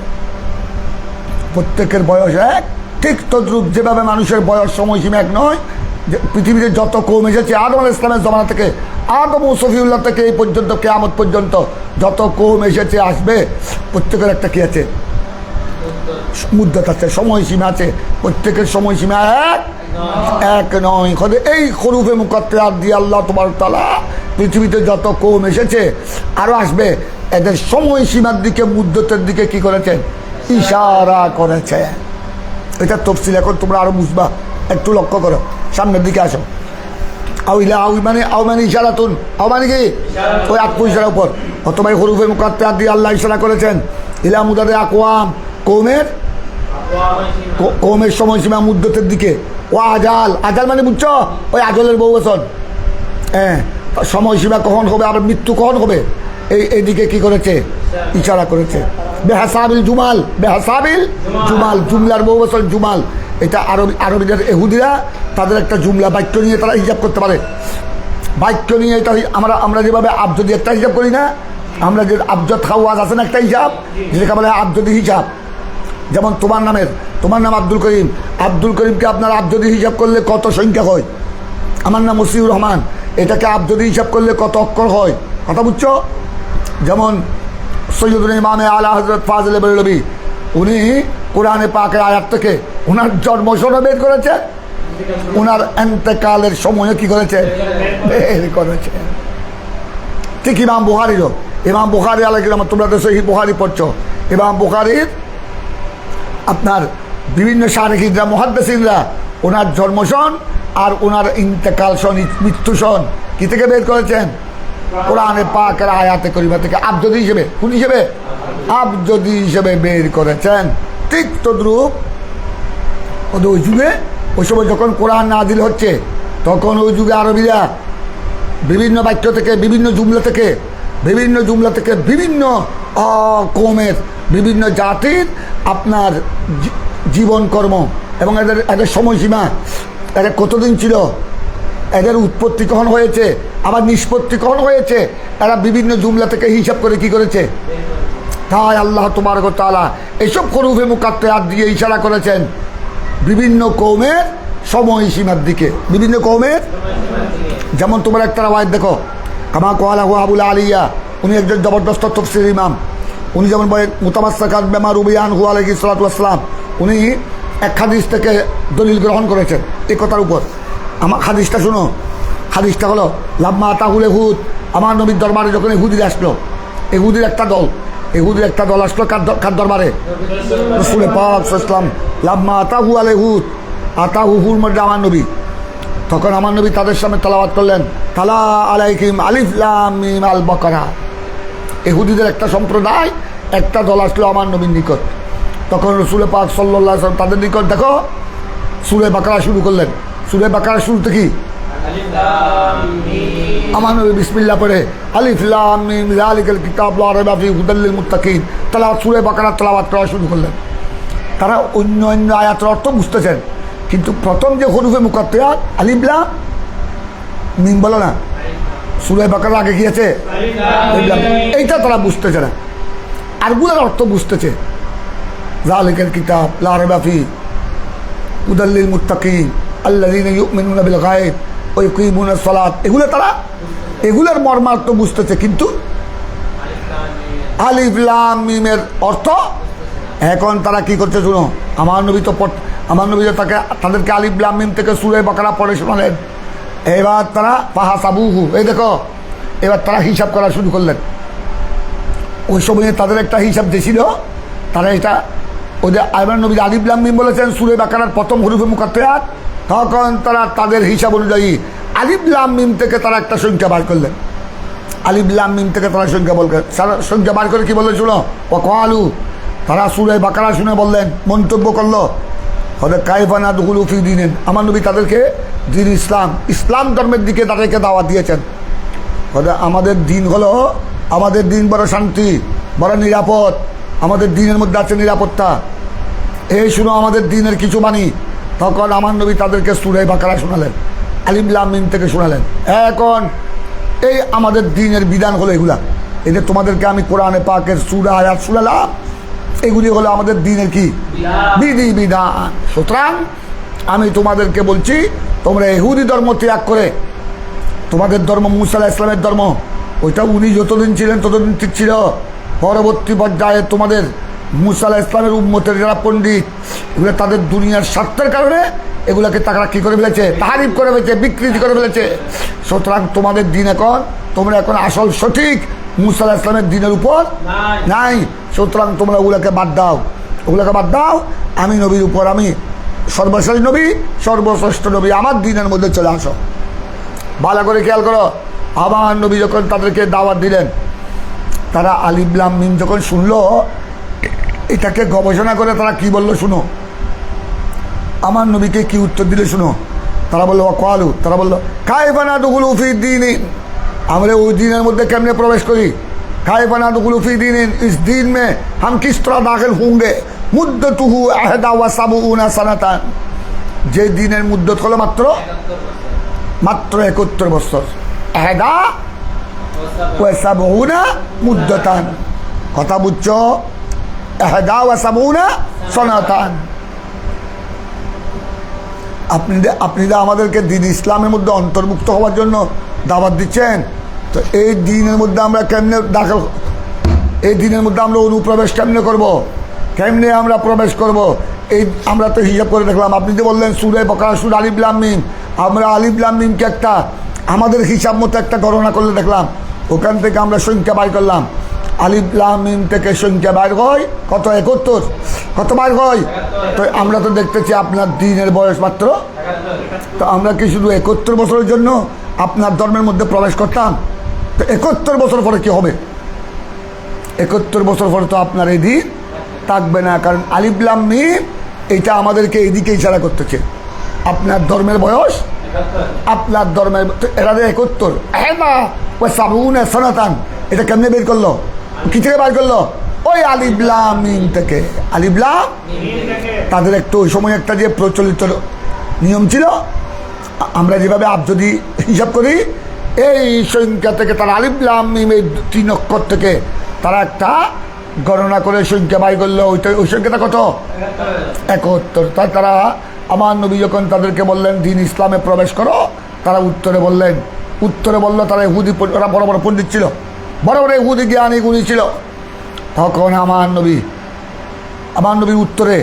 প্রত্যেকের বয়স এক। ঠিক তদ্রূপ যেভাবে মানুষের বয়স সময়সীমা এক নয়, যে পৃথিবীতে যত কৌম এসেছে আদম আলাইহিস সালামের জমানা থেকে, আদম ও সফিউল্লাহ থেকে এই পর্যন্ত কিয়ামত পর্যন্ত যত কৌম এসেছে আসবে, প্রত্যেকের একটা কি আছে? মুদ্দত আছে, সময়সীমা আছে। প্রত্যেকের সময়সীমা এক নয়। এই হরুফে মুকাত্তারাত দিয়ে আল্লাহ তাবারক তাআলা পৃথিবীতে যত কৌম এসেছে আরও আসবে, এদের সময়সীমার দিকে, মুদ্দতের দিকে কি করেছেন? ইশারা করেছে। এটা তফসিল এখন তোমরা আরো বুঝবা। একটু লক্ষ্য করো, সামনের দিকে আসো। আউ মানে ইশারাতুন, আউ মানে কি? ওই আত্ম ইশারার উপর। অথবা হরুফে মুকাত্তারাত দিয়ে আল্লাহ ইশারা করেছেন ইলা মুদাদে আকওয়াম, কৌমের সময়সীমা মুদ্দতের দিকে। ও আজাল মানে বুঝছো? ওই আজলের বহু বচন। হ্যাঁ, সময়সীমা কখন হবে, আবার মৃত্যু কখন হবে, এইদিকে কি করেছে? ইশারা করেছে। বেহাসাবিল জুমাল, জুমলার বহু বছর জুমাল। এটা আরবিদের এহুদিরা তাদের একটা জুমলা বাক্য নিয়ে তারা হিসাব করতে পারে। বাক্য নিয়ে এটা আমরা যেভাবে আবজদি একটা হিসাব করি না, আমরা যে আবজদ খাওয়াজ আছে না একটা হিসাব, যেটাকে বলে আবজদি হিসাব। যেমন তোমার নাম আব্দুল করিমকে আপনার আবজদি হিসাব করলে কত সংখ্যা হয়? আমার নাম মসিউর রহমান, এটাকে আবজদি হিসাব করলে কত অক্ষর হয়? কথা বুঝছো? যেমন সৈয়দুল ইমামে আলা হযরত ফাজিল বেরলভী, উনি কোরআনে পাকের আয়াত থেকে ওনার জন্ম সনদ বের করেছে, ওনার এন্তেকালের সময় কি করেছে? বের করেছে। ঠিক ইমাম বুখারী আলাইহিস সালাম, তোমরা তো সহিহ বুখারী পড়ছো। ইমাম বুখারীর আপনার বিভিন্ন শারিখরা, মুহাদ্দিসিনরা ওনার জন্মসন আর ওনার ইন্তেকাল সন, মৃত্যু সন কি থেকে বের করেছেন? কোরআনে পাকের আয়াতে করিমা থেকে আবজদি হিসেবে। কোন হিসেবে? আবজদি হিসেবে বের করেছেন। ঠিক তদ্রূপ ওই যুগে, ওই সময় যখন কোরআন নাজিল হচ্ছে, তখন ওই যুগে আরবিরা বিভিন্ন বাক্য থেকে, বিভিন্ন জুমলা থেকে বিভিন্ন কৌমের, বিভিন্ন জাতির আপনার জীবন কর্ম এবং এদের সময়সীমা, এদের কতদিন ছিল, এদের উৎপত্তি কখন হয়েছে, আবার নিষ্পত্তি কখন হয়েছে, এরা বিভিন্ন জুমলা থেকে হিসাব করে কি করেছে। তাই আল্লাহ তাবারক ওয়া তাআলা এইসব হরুফে মুকাত্তারাত দিয়ে ইশারা করেছেন বিভিন্ন কৌমের সময়সীমার দিকে। বিভিন্ন কৌমের, যেমন তোমার একটা রাওয়ায়াত দেখো, কামা ক্বালা আবুল আলিয়া, উনি একজন জবরদস্ত তাফসীর ইমাম। উনি যেমন বলেন মুতামাসসাকাত বিমা রুবিয়া আনহু আলাইহিস সালাতু ওয়াস সালাম, উনি এক হাদিস থেকে দলিল গ্রহণ করেছেন এই কথার উপর। আমার হাদিসটা শুনো। হাদিসটা হলো, লাম্মা আতাহুল ইহুদ, আমার নবীর দরবারে যখন ইহুদিরা আসলো, ইহুদির একটা দল আসলো কার দরবারে? রাসূল পাক সাল্লাল্লাহু আলাইহি ওয়াসাল্লাম। লাম্মা আতাহু আল ইহুদ, আতাহুর মধ্যে আমার নবী, তখন আমার নবী তাদের সামনে তেলাওয়াত করলেন, তালা আলাইহিম আলিফ লাম মিম আল বাকারা। ইহুদিদের একটা সম্প্রদায়, একটা দল আসলো আমার নবীর নিকট। তখন রাসূল পাক সাল্লাল্লাহু আলাইহি ওয়াসাল্লাম তাদের নিকট দেখো সূরা বাকারা শুরু করলেন। সূরা বাকারা শুরুতে কি? আমার নবী বিসমিল্লাহ পড়ে আলিফ লাম মিম যালিকাল কিতাব লা রাইবা ফীহি হুদাল লিল মুত্তাকিন তেলাওয়াত সূরা বাকারা তেলাওয়াত করা শুরু করলেন। তারা অন্য অন্য আয়াতের অর্থ বুঝতেছেন, কিন্তু প্রথম যে হরুফে মুকাত্তারাত আলিফ লাম মিম বলো না, সূরা বাকারার আগে কি আছে আলিফ লাম, এইটা তারা বুঝতেছে না। আরগুলোর অর্থ বুঝতেছে, যালিকাল কিতাব লা রাইবা ফীহি হুদাল লিল মুত্তাকিন আল্লাযীনা ইউমিনুনা বিল গায়ব ওয়া ইউকিমুনাস সালাত, এগুলো তারা এগুলোর মর্মার্থ বুঝতেছে, কিন্তু আলিফ লাম মিমের অর্থ এখন তারা কি করছে শুনো। আমার নবী তো তাদেরকে আলিফ লাম মিম থেকে সূরা বাকারা পড়ে শোনালেন। এবার তারা ফাহাসাবুহু, এই দেখো এবার তারা হিসাব করা শুরু করলেন। ওই সময়ে তাদের একটা হিসাব দিয়েছিল, তারা এটা ওদের আমার নবী আলিফ লাম মিম বলেছেন সূরা বাকারার প্রথম হরুফে মুকাত্তারাত, তখন তারা তাদের হিসাব অনুযায়ী আলিফ লাম মিম থেকে তারা একটা সংখ্যা বার করলেন। আলিফ লাম মিম থেকে তারা সংখ্যা বার করে কি বললেন শুনো। ও কালু, তারা সূরা বাকারা শুনে বললেন, মন্তব্য করলো, হলে কাইফা নাদখুলু ফি দীনিন, আমার নবী তাদেরকে দিন ইসলাম ধর্মের দিকে তাদেরকে দাওয়াত দিয়েছেন। হলে আমাদের দিন হলো, আমাদের দিন বড় শান্তি, বড় নিরাপদ, আমাদের দিনের মধ্যে আছে নিরাপত্তা, এই শুনো আমাদের দিনের কিছু বাণী। তখন আমার নবী তাদেরকে সূরা বাকারা শোনালেন, আলিফ লাম মিম থেকে শোনালেন। এখন এই আমাদের দিনের বিধান হলো এগুলা, এই যে তোমাদেরকে আমি কোরআনে পাকের সূরা আয়াত শোনালাম, এগুলি হলো আমাদের দিনের কি বিধি বিধান। সুতরাং আমি তোমাদেরকে বলছি, তোমরা ইহুদি ধর্ম ত্যাগ করে তোমাদের ধর্ম মুসা আলাইহিস সালামের ধর্ম, ওইটা উনি যতদিন ছিলেন ততদিন ঠিক ছিল। পরবর্তী পর্যায়ে তোমাদের মুসা আলাইহিস সালামের উম্মতের যারা পণ্ডিত, এগুলো তাদের দুনিয়ার স্বার্থের কারণে এগুলাকে তারা কী করে ফেলেছে, তাহারিফ করে ফেলেছে, বিকৃতি করে ফেলেছে। সুতরাং তোমাদের দিন এখন, তোমরা এখন আসল সঠিক মুসা আলাইহিস সালামের দিনের উপর নাই। সুতরাং তোমরা ওগুলোকে বাদ দাও, ওগুলোকে বাদ দাও। আমি নবীর উপর, আমি সর্বশেষ নবী, সর্বশ্রেষ্ঠ নবী, আমার দিনের মধ্যে চলে আসো। ভালো করে খেয়াল করো, আমার নবী যখন তাদেরকে দাওয়াত দিলেন, তারা আলিফ লাম মিম যখন শুনলো, এটাকে গবেষণা করে তারা কি বললো শুনো। আমার নবীকে কি উত্তর দিলে শুনো। তারা বললো ওয়াকালু, তারা বললো কাইফা নাদখুলু ফি দীনিন, আমরা ওই দিনের মধ্যে কেমনে প্রবেশ করি। কাইফা নাদখুলু ফি দীনিন, इस दीन में हम किस तरह दाखिल होंगे, मुद्दतुहु 71 সানাতান, যে দিনের মুদ্দত হলো মাত্র 71 বছর। 71 মুদ্দতান, কথা বুঝছো, 71 সনাতান। আপনি আমাদেরকে দিন ইসলামের মধ্যে অন্তর্ভুক্ত হওয়ার জন্য দাওয়াত দিচ্ছেন, তো এই দিনের মধ্যে আমরা কেমনে দাখল, এই দিনের মধ্যে আমরা অনুপ্রবেশ কেমনে করব, কেমনে আমরা প্রবেশ করব। এই আমরা তো হিসাব করে দেখলাম, আপনি যে বললেন সূরা বাকারা সূরা আলিফ লাম মিম, আমরা আলিফ লাম মিমকে একটা আমাদের হিসাব মতো একটা গণনা করলে দেখলাম, ওখান থেকে আমরা সংখ্যা বাইর করলাম। আলিফ লাম মিম থেকে সংখ্যা বাইর হয় কত, 71, কত বাইর হয়। তো আমরা তো দেখতেছি আপনার দিনের বয়স মাত্র, তো আমরা কি শুধু 71 বছরের জন্য আপনার ধর্মের মধ্যে প্রবেশ করতাম? তো 71 বছর পরে কি হবে? 71 বছর পরে তো আপনার এই দিন থাকবে না, কারণ আলিফ লাম মিম এইটা আমাদেরকে এইদিকে ইশারা করতেছে। আপনার ধর্মের বয়স, আপনার ধর্মের, এরা 71, হ্যাঁ না ওই 70 সনাতান, এটা কেমনে বের করলো, কি থেকে বের করলো? ওই আলিফ লাম মিম থেকে। আলিফ লাম তাদের একটু ওই সময় একটা যে প্রচলিত নিয়ম ছিল, আমরা যেভাবে যদি হিসাব করি, এই সংখ্যা থেকে তারা আলিফ লাম মিম এই 3 অক্ষর থেকে তারা একটা গণনা করে সংখ্যা বাই করলো। ওই সংখ্যাটা কত? 71। তাই তারা আমার নবী যখন তাদেরকে বললেন দিন ইসলামে প্রবেশ করো, তারা উত্তরে বললো তারা ইহুদি, ওরা বড় বড় পণ্ডিত ছিল, বড় বড় ইহুদি জ্ঞানী গুণী ছিল। তখন আমার নবীর উত্তরে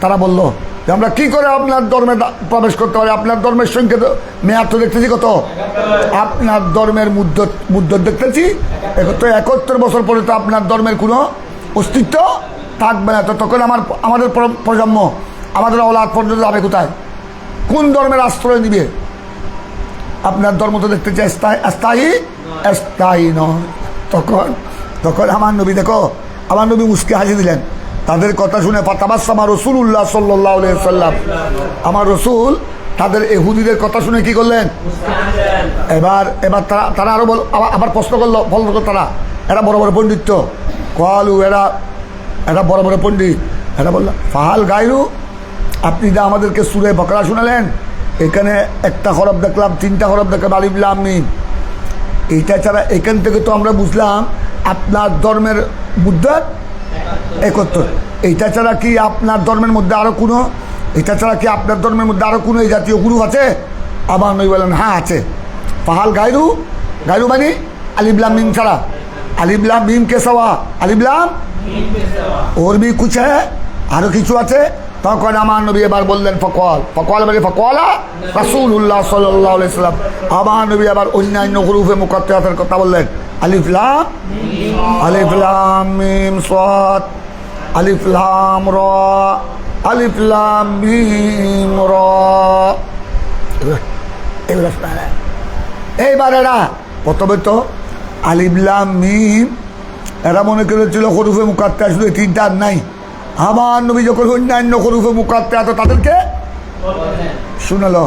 তারা বলল যে আমরা কী করে আপনার ধর্মে প্রবেশ করতে পারি? আপনার ধর্মের সংখ্যা তো মেয়াদ তো দেখতেছি কত, আপনার ধর্মের মুদ্দত দেখতেছি 71 বছর পরে তো আপনার ধর্মের কোনো অস্তিত্ব থাকবে না। তো তখন আমাদের প্রজন্ম, আমাদের অলাদ পর্যন্ত যাবে কোথায়? কোন ধর্মের আশ্রয় নিবে? আপনার ধর্ম তো দেখতেছি স্থায়ী নয়। তখন আমার নবী, দেখো আমার নবী মুস্কি হাসি দিলেন তাদের কথা শুনে। ফাতাবাসসামা রাসূলুল্লাহ সাল্লাল্লাহু আলাইহি ওয়াসাল্লাম, আমার রসুল তাদের এহুদিদের কথা শুনে কি করলেন? এবার এবার তারা আরো আবার প্রশ্ন করলো, তারা এরা বড় বড় পণ্ডিত তো কলু, এরা বড় বড় পণ্ডিত, এরা বলল ফাহাল গায়রু, আপনি যা আমাদেরকে সূরা বাকারা শোনালেন, এখানে একটা হরফ দেখলাম, তিনটা হরফ দেখলাম, আলিফ লাম মিম। এইটা ছাড়া এখান থেকে তো আমরা বুঝলাম আপনার ধর্মের মুদ্রা একত্র। এইটা ছাড়া কি আপনার ধর্মের মধ্যে আরো কোনো, এটা ছাড়া কি আপনার ধর্মের মধ্যে আরো কোনো এই জাতীয় গুরু আছে? আমার নবী বলেন হ্যাঁ আছে। ফাহাল গায়রু, গায়রু মানে আলিফ লাম মিম ছাড়া, আলিফ লাম মিম কে সওয়া, আলিফ লাম ওর ভি কুছ হ্যাঁ, আরো কিছু আছে। তখন আমার নবী এবার বললেন ফকল, ফকল মানে ফকলা রাসূলুল্লাহ সাল্লাল্লাহু আলাইহি সাল্লাম। আমার নবী আবার অন্যান্য হুরুফে মুকাত্তারাতের কথা বললেন, আলিফ লাম, আলিফ লাম মিম সাদ, আলিফ লাম রা, আলিফ লাম মিম রা। এইবার এরা প্রথমে তো আলিফ লাম মিম এরা মনে করেছিল হরুফে মুকাত্তা শুধু তিনটা নাই। আমার নবী যখন অন্যান্য হরুফে মুকাত্তা তো তাদেরকে শুনালো,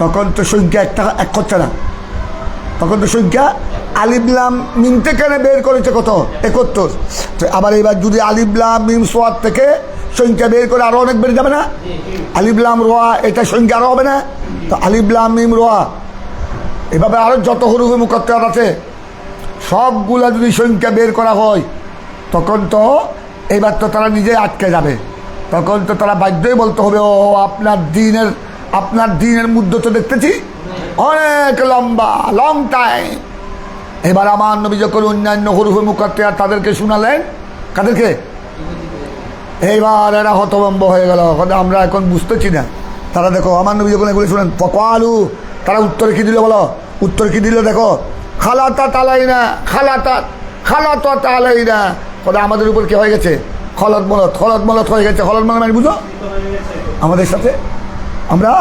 তখন তো সংখ্যা এক হচ্ছে না, তখন তো সংখ্যা আলিফ লাম মিম থেকে বের করেছে কত? 71। তো আবার এবার যদি আলিফ লাম মিম সোয়াদ থেকে সংখ্যা বের করে আরো অনেক বেড়ে যাবে না? আলিফ লাম রোয়া এটা সংখ্যা আরো হবে না? তো আলিফ লাম মিম রোয়া এভাবে আরো যত হরুফে মুকাত্তা আছে সবগুলা যদি সংখ্যা বের করা হয়, তখন তো এইবার তো তারা নিজে আটকে যাবে। তখন তো তারা বাধ্যই বলতে হবে, ও আপনার দিনের মধ্যে তো দেখতেছি অনেক লম্বা, লং টাইম। এবার আমার নবী যখন অন্যান্য হরুফে মুকাত্তা তাদেরকে শুনালেন, কাদেরকে? এইবার এরা হতভম্ব হয়ে গেল, আমরা এখন বুঝতেছি না। তারা দেখো আমার নবী যখন এগুলো শুনেন ফকালু, তারা উত্তরে কি দিল বলো? উত্তর কি দিল দেখো, খালাতাত আলাইনা, খালাতাত আলাইনা। ওটা আমাদের উপর কি হয়ে গেছে? খলত মলত হয়ে গেছে। খলত মলত মানে বুঝো আমাদের সাথে আমরা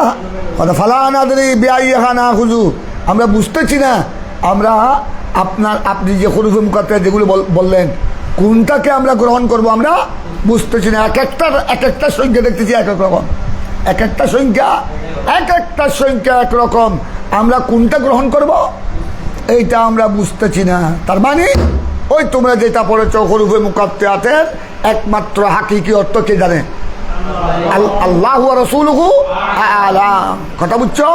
ফালানাদি বিআইহানা খুজু, আমরা বুঝতেছি না। আমরা আপনি যে হরুফে মুকাত্তা যেগুলো বললেন কোনটাকে আমরা গ্রহণ করব আমরা বুঝতেছি না। এক একটা সংখ্যা দেখতেছি এক এক রকম, এক একটা সংখ্যা একরকম, আমরা কোনটা গ্রহণ করব এইটা আমরা বুঝতেছি না। তার মানে ওই তোমরা যেটা পড়েছ হরুফে মুকাত্তাতের একমাত্র হাকিকি অর্থ কে জানে? আল্লাহু ওয়া রাসূলুহু আ'লাম। কথা বুঝছো?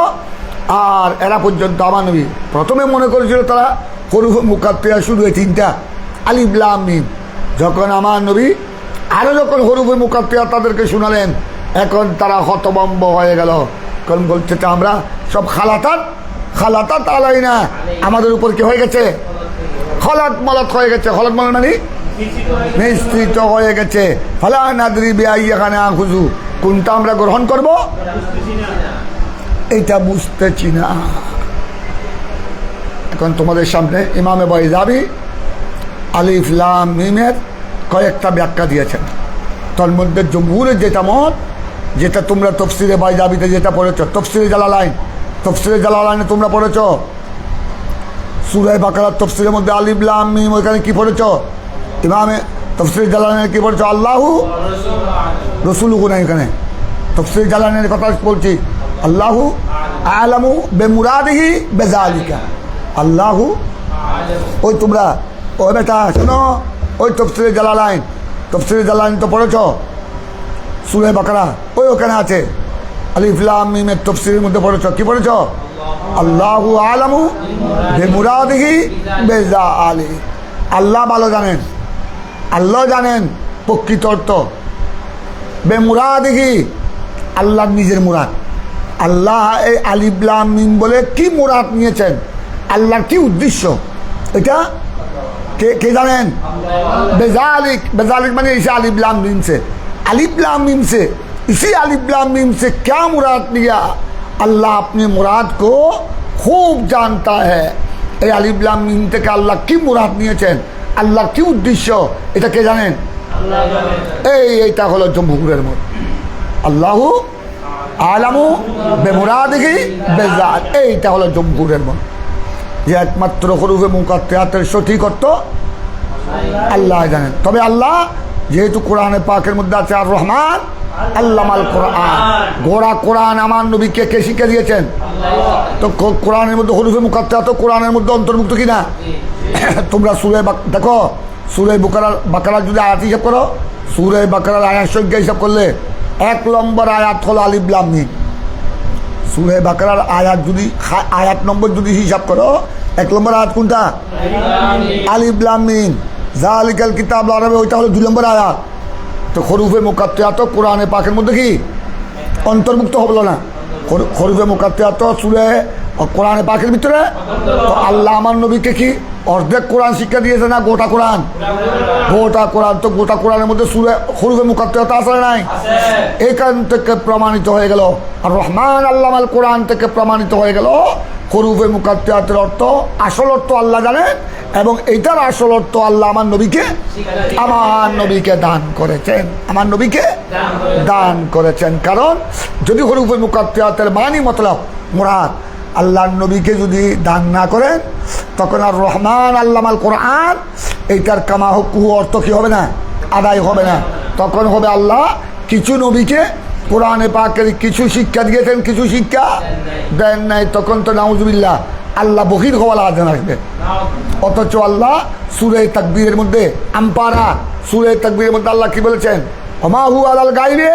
আর এরা পর্যন্ত আমার নবী প্রথমে মনে করেছিল তারা হরুফে মুকাত্তা শুধু এই তিনটা আলিফ লাম মিম। যখন আমার নবী আরো যখন হরুফে মুকাত্তা তাদেরকে শুনালেন, এখন তারা হতভম্ব হয়ে গেল। কারণ বলছে আমরা সব খালাতাত আলাইনা, আমাদের উপর কি হয়ে গেছে? খলাত মলত হয়ে গেছে। খলাত মলত মানে মিশ্রিত হয়ে গেছে। ফালা নাদরি বিআইয়াখানা খুজু, কোনটা আমরা গ্রহণ করব এটা বুঝতেছি না। এখন তোমাদের সামনে ইমামে বাইজাবি আলিফ লাম মিমের কয়েকটা ব্যাখ্যা দিয়েছেন। তার মধ্যে জমহুরের যেটা মত, যেটা তোমরা তফসিরে বাইজাবিতে যেটা পড়েছ, তফসিরে জালালাইনে তোমরা পড়েছ, সূরা বাকারার তফসিরের মধ্যে আলিফ লাম মিম, ওইখানে কি পড়েছ? ইমামে তফসিরে জালালাইনে কি পড়েছ? আল্লাহু রাসূলুহু না, এখানে তফসিরে জালালাইনের কথা বলছি। আল্লাহু আ'লামু বিমুরাদিহি বিযালিকা, আল্লাহু। ওই তোমরা ওই বেটা শোনো, ওই তফসিরে জালালাইন তো পড়েছ, সূরা বাকারা ওই ওখানে আছে আলিফ লাম মিমের তফসিরের মধ্যে পড়েছ, কি পড়েছ? আল্লাহু আ'লামু বিমুরাদিহি বিযালিকা। আল্লাহ ভালো জানেন, আল্লাহ জানেন প্রকৃত অর্থ। বেমুরাদিহি আল্লাহর নিজের মুরাদ। আল্লাহ এই আলিফ লাম মিম বলে কি মুরাদ নিয়েছেন, আল্লাহর কি উদ্দেশ্য, এটা কে জানেন? बेजालिक माने इसे अलिफ लाम मीम से, अलिफ लाम मीम से, इसी अलिफ लाम मीम से क्या मुराद लिया? अल्लाह अपनी मुराद को खूब जानता है। এই আলিফ লাম মিম থেকে আল্লাহ কি মুরাদ নিয়েছেন, আল্লাহর কি উদ্দেশ্য, এটা কে জানেন? এইটা হলো জমহুরের মত। আল্লাহু আ'লামু বিমুরাদিহি বিযাত, এইটা হলো জমহুরের মত, যে একমাত্র হরুফে মুকাত্তাতের সঠিক অর্থ আল্লাহ জানেন। তবে আল্লাহ যেহেতু কোরআনে পাকের মধ্যে আছে আর রহমান আল্লামাল কোরআন। গোড়া কোরআন আমার নবীকে কে শিক্ষা দিয়েছেন? তো কোরআনের মধ্যে হরুফে মুকাত্তাত কোরআনের মধ্যে অন্তর্ভুক্ত কিনা? তোমরা সূরা দেখো, সূরা বাকারা যদি আয়াত হিসাব করো, সূরা বাকারার আয়াত সংখ্যা হিসাব করলে 1 নম্বর আয়াত হলো আলিফ লাম মিম। সূরা বাকারার আয়াত যদি আয়াত নম্বর যদি হিসাব করো, 1 নম্বর আয়াত কোনটা? আলিফ লাম মিম যালিকাল কিতাব লা রাইবা, ওইটা হলো 2 নম্বর আয়াত। তো হরুফে মুকাত্তাত কোরআনে পাকের মধ্যে কি অন্তর্ভুক্ত হলো না? হরুফে মুকাত্তাত সূরা কোরআনে পাকের ভিতরে। তো আল্লাহ আমার নবীকে কি অর্ধেক কোরআন শিক্ষা দিয়েছে না গোটা কোরআন? গোটা কোরআন। তো গোটা কোরআনের মধ্যে সূরা হরুফে মুকাত্তাত আছে নাই? এইখান থেকে প্রমাণিত হয়ে গেল, আর রহমান আল্লামাল কোরআন থেকে প্রমাণিত হয়ে গেল হরুফে মুকাত্তাতের অর্থ, আসল অর্থ আল্লাহ জানেন, এবং এইটার আসল অর্থ আল্লাহ আমার নবীকে দান করেছেন, আমার নবীকে দান করেছেন। কারণ যদি হরুফে মুকাত্তাতের মানি মতলব মুরাদ আল্লাহর নবীকে যদি দান না করেন, তখন আর রহমান আল্লামাল কোরআন এইটার কামা হুকুহু অর্থ কি হবে না? আদায় হবে না। তখন হবে আল্লাহ কিছু নবীকে কোরআনে পাকের কিছু শিক্ষা দিয়েছেন, কিছু শিক্ষা দেন নাই। তখন তো নাউজুবিল্লাহ আল্লাহ বহির হওয়ালা আজান আসবে। অথচ আল্লাহ সূরা তাকবীরের মধ্যে আমপারা সূরা তাকবীরের মধ্যে আল্লাহ কি বলেছেন? ওমা হুয়া আলাল গায়বে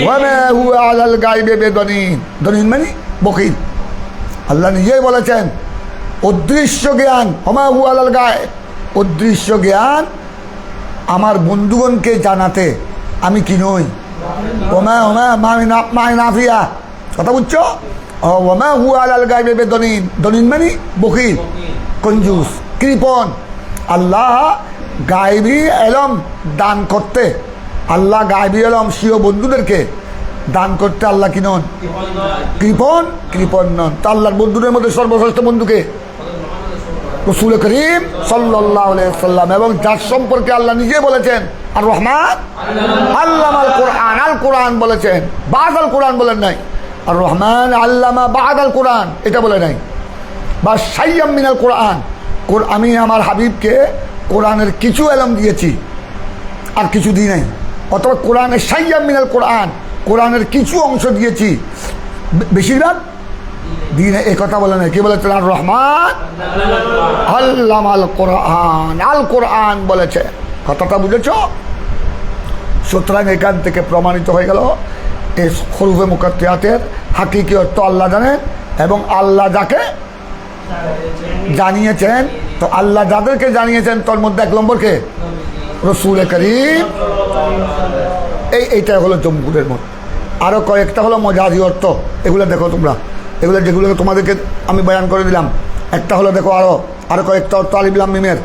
ওয়া মা হুয়া আলাল গায়বে বিদনীন। দনীন মানে বকির। আল্লাহ নিজেই বলেছেন অদৃশ্য জ্ঞান, ওমা হুয়া আলাল গায়ব, অদৃশ্য জ্ঞান আমার বন্ধুগণকে জানাতে আমি কি নই। ওমা ওমা মাই নাফিয়া, কথা বুঝছো? ওমা হুয়া আলাল গায়বে বিদনীন। দনীন মানে বকির, কঞ্জুস, কৃপণ। আল্লাহ গায়বী এলম দান করতে, আল্লাহ গায়বী এলম স্বীয় বন্ধুদেরকে দান করতে আল্লাহ কি নন? কৃপণ নন। তা আল্লাহর বন্ধুদের মধ্যে সর্বশ্রেষ্ঠ বন্ধুকে রাসূল করিম সাল্লাল্লাহু আলাইহি ওয়াসাল্লাম, এবং যার সম্পর্কে আল্লাহ নিজে বলেছেন আর রহমান আল্লামাল কোরআন, আল কোরআন বলেছেন, বাদাল কোরআন বলেন নাই। আর রহমান আল্লামা বাদাল কোরআন এটা বলে নাই। বা শাইয়াম মিনাল কোরআন, আমি আমার হাবিবকে কোরআনের কিছু এলম দিয়েছি আর কিছু দিই নাই। অথবা কোরআনের শাইয়াম মিনাল কোরআন, কোরআনের কিছু অংশ দিয়েছি, বেশিরভাগ দিই নাই। এই কথা বলে নাই। কি বলেছেন? আর রহমান আল্লামাল কোরআন, আল কোরআন বলেছে। কথাটা বুঝেছ? সুতরাং এখান থেকে প্রমাণিত হয়ে গেল এই হরুফে মুকাত্তাতের হাকিকি অর্থ আল্লাহ জানেন, এবং আল্লাহ যাকে জানিয়েছেন, তো আল্লাহ যাদেরকে জানিয়েছেন তোর মধ্যে 1 নম্বরকে রাসূল করিম। এইটা হলো জমহুরের মত। আরও কয়েকটা হলো মজাজি অর্থ, এগুলো দেখো তোমরা, এগুলো যেগুলোকে তোমাদেরকে আমি বয়ান করে দিলাম। একটা হলো দেখো আরও কয়েকটা অর্থ আলিফ লাম মিমের।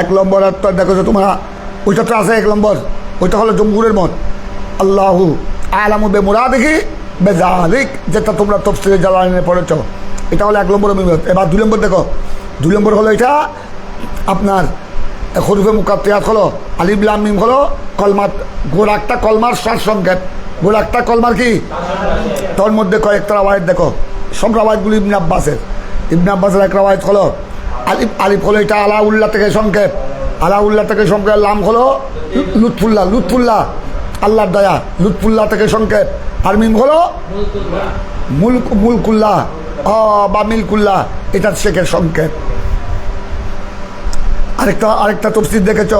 1 নম্বর অর্থ দেখো যে তোমরা, ওইটা তো আছে 1 নম্বর, ওইটা হলো জমহুরের মত। আল্লাহু আলামু বিমুরাদিহি বিযালিক, যেটা তোমরা তাফসীরে জালালাইনে পড়েছ, এটা হলো 1 নম্বর মিমের। এবার 2 নম্বর দেখো, 2 নম্বর হলো এটা আপনার হরুফে মুকাত্তাত হলো আলিফ লাম মিম হলো কলমা, গোড়া একটা কলমার সার সংকেত, গোড়া একটা কলমার কি, তোর মধ্যে কয়েকটা রাওয়ায়াত দেখো, সব রাওয়ায়াতগুলি ইবনে আব্বাসের এক রাওয়ায়াত হলো আলিফ হলো এটা আলাউল্লাহ থেকে সংকেত, আলাউল্লাহ থেকে সংকেত। লাম হলো লুৎফুল্লাহ আল্লাহর দয়া, লুৎফুল্লাহ থেকে সংকেত। আর মিম হলো মুলকুল্লাহ বা মিলকুল্লাহ, এটা শেখের সংকেত। আরেকটা তফসির দেখেছ,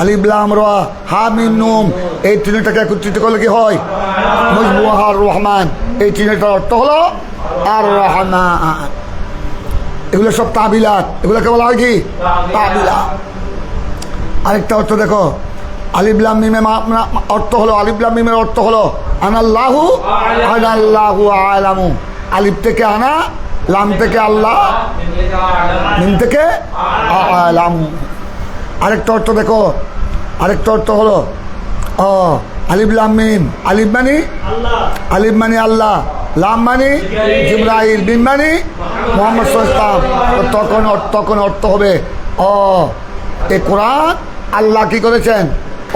আলিফ লাম রা হা মিম নুন, এই তিনটাকে একত্রিত করলে কি হয়? মজমুআর রহমান। এই তিনটার অর্থ হলো আর রহমান। এগুলো সব তাবিলাত, এগুলোকে বলা হয় কি? তাবিলাত। আরেকটা অর্থ দেখো, আলিফ লাম মিমের অর্থ হলো, আলিফ লাম মিমের অর্থ হলো আনাল্লাহু আলামু। আলিফ থেকে আনা, লাম থেকে আল্লাহ, মিম থেকে আলামু। আরেকটা অর্থ দেখো, আরেকটা অর্থ হলো আলিফ লাম মিম, আলিফ মানি আল্লাহ, লাম মানি জিবরাইল, মিম মানি মুহাম্মদ সাল্লাল্লাহু আলাইহি ওয়াসাল্লাম। তখন অর্থ হবে এ কোরআন আল্লাহ কি করেছেন?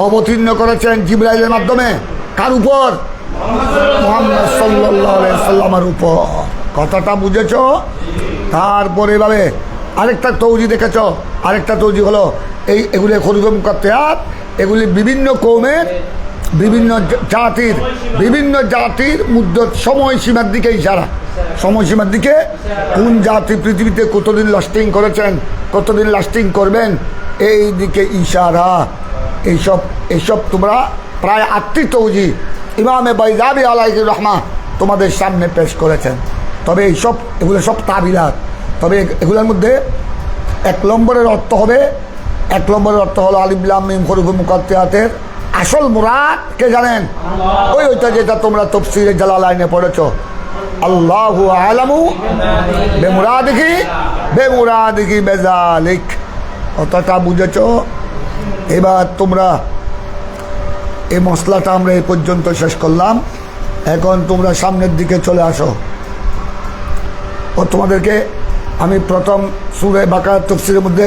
অবতীর্ণ করেছেন জিবরাইলের মাধ্যমে। কার উপর? মুহাম্মদ সাল্লাল্লাহু আলাইহি ওয়াসাল্লামের উপর। কথাটা বুঝেছ? তারপরে এভাবে আরেকটা তৌজি দেখেছ। আরেকটা তৌজি হলো এগুলি হরুফে মুকাত্তাত, এগুলি বিভিন্ন কওমের বিভিন্ন জাতির মুদ্দত সময়সীমার দিকে ইশারা। সময়সীমার দিকে কোন জাতি পৃথিবীতে কতদিন লাস্টিং করেছেন, কতদিন লাস্টিং করবেন, এই দিকে ইশারা। এইসব তোমরা প্রায় 8টি তৌজি ইমামে বাইজাবি আলাইহির রহমা তোমাদের সামনে পেশ করেছেন। তবে এগুলো সব তাবিলাত। তবে এগুলোর মধ্যে 1 নম্বরের অর্থ হলো আলিফ লাম মিম হরফে মুকাত্তায়াতের আসল মুরাদ কে জানেন? ওইটা যেটা তোমরা তাফসীরে জালালাইনে পড়েছো, আল্লাহু আ'লামু বিমুরাদিহি বিযালিক। অতটা বুঝেছো? এবার তোমরা এই মশলাটা আমরা এই পর্যন্ত শেষ করলাম। এখন তোমরা সামনের দিকে চলে আসো। তোমাদেরকে আমি প্রথম সূরা বাকারা তাফসীরের মধ্যে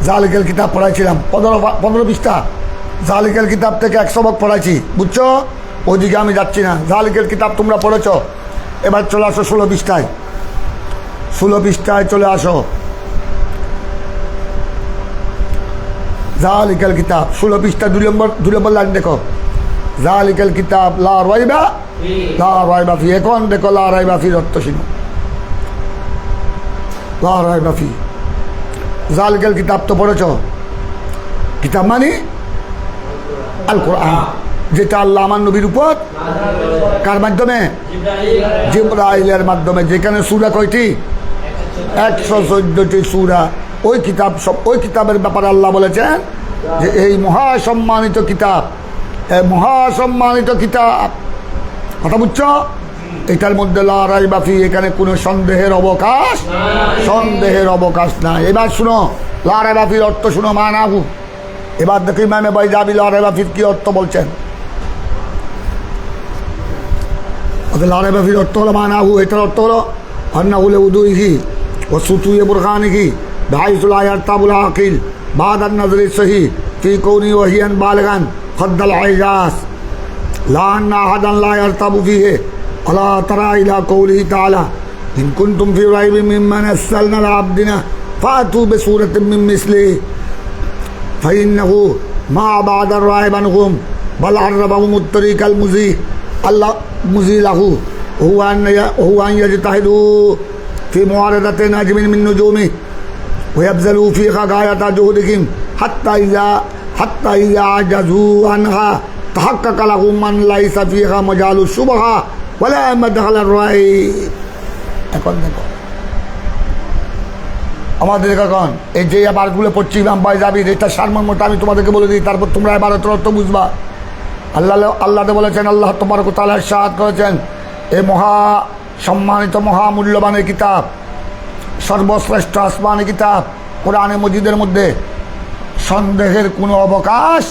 জালিকাল কিতাব পড়াইছিলাম, 15 পৃষ্ঠা। জালিকাল কিতাব থেকে 100 সবক পড়াইছি, বুঝছো? ওইদিকে আমি যাচ্ছি না। জালিকাল কিতাব তোমরা পড়েছো। এবার চলে আসো 16 পৃষ্ঠায়। 16 পৃষ্ঠায় চলে আসো। জালিকাল কিতাব 16 পৃষ্ঠা 2 নম্বর লাইন দেখো। জালিকাল কিতাব লা রাইবা ফি। এখন দেখো লা রাইবা ফির অর্থ শুনো। লা রাইবা ফি, জালিকাল কিতাব তো পড়েছ। কিতাব মানে আল কোরআন, যেটা আল্লাহ আমার নবীর উপর কার মাধ্যমে? জিবরাইলের মাধ্যমে। যেখানে সূরা কয়টি? 114টি সূরা। ওই কিতাবের ব্যাপারে আল্লাহ বলেছেন যে এই মহাসম্মানিত কিতাব, কথা বুঝছো? এটার মধ্যে লা রাইবা ফি, এখানে কোনো সন্দেহের অবকাশ নাই। এবার শুনো লা রাইবা ফির অর্থ শুনো, মানাহু। এবার দেখো ইমামে বাইজাবি লা রাইবা ফির কি অর্থ বলছেন। লা রাইবা ফির অর্থ হলো মানাহু। এটার অর্থ হলো আন্নাহু লিউদুইহি ওয়া সুতুই বুরহানিহি বিহাইসু লা ইয়ারতাবুল আকিল বা'দা আন-নাজরি সহি ফি কৌনি ওয়াহিয়ান বালিগান খদ্দাল আইজাস লা আন্না আহাদান লা ইয়ারতাবু ফিহি আলা তারা ইলা কৌলিহি তাআলা ইন কুনতুম ফি রাইবিন মিম্মা নাযালনা আলা আবদিনা ফাতু বিসূরাতিন মিন মিসলিহি ফাইন্নাহু মা বা'দা রাইব আনহুম বাল আররাবাহুম আত-তরিকাল মুজি লাহু হুয়া আন ইয়াজতাহিদু ফি মুআরাদাতি নাজমিন মিন নুজুমি ওয়া ইয়াবযালু ফিহা গায়াতা জুহুদিহিম হাত্তা ইযা আজাজু আনহা তাহাক্কাকা লাহুম মান লাইসা ফিহা মাজালু শুবহা ওয়ালা মাদখালার রাই। এখন দেখো আমাদের এখন এই যে আবারগুলো পড়ছি ইমাম বাইজাবির, এটা সারমর্মটা আমি তোমাদেরকে বলে দিই, তারপর তোমরা এবার অর্থ বুঝবা। আল্লাহ বলেছেন, আল্লাহ তাবারক ওয়া তাআলা ইরশাদ করেছেন, এই মহা সম্মানিত মহামূল্যবানের কিতাব, সর্বশ্রেষ্ঠ আসমানি কিতাব কোরআনে মজিদের মধ্যে সন্দেহের কোনো অবকাশ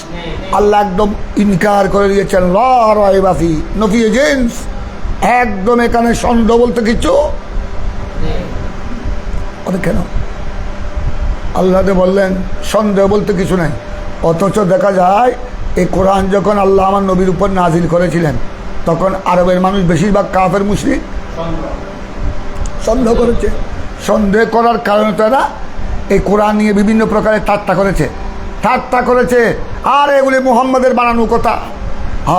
আল্লাহ একদম ইনকার করে দিয়েছেন। লা রাইবা ফি, নফি জিন্স, একদম এখানে সন্দেহ বলতে কিছু কেন? আল্লাহ বললেন সন্দেহ বলতে কিছু নাই। অথচ দেখা যায় এই কোরআন যখন আল্লাহ আমার নবীর উপর নাজিল করেছিলেন তখন আরবের মানুষ বেশিরভাগ কাফের মুশরিক সন্দেহ করেছে। সন্দেহ করার কারণে তারা এই কোরআন নিয়ে বিভিন্ন প্রকারের ঠাট্টা করেছে। আর এগুলি মুহাম্মাদের বানানো কথা।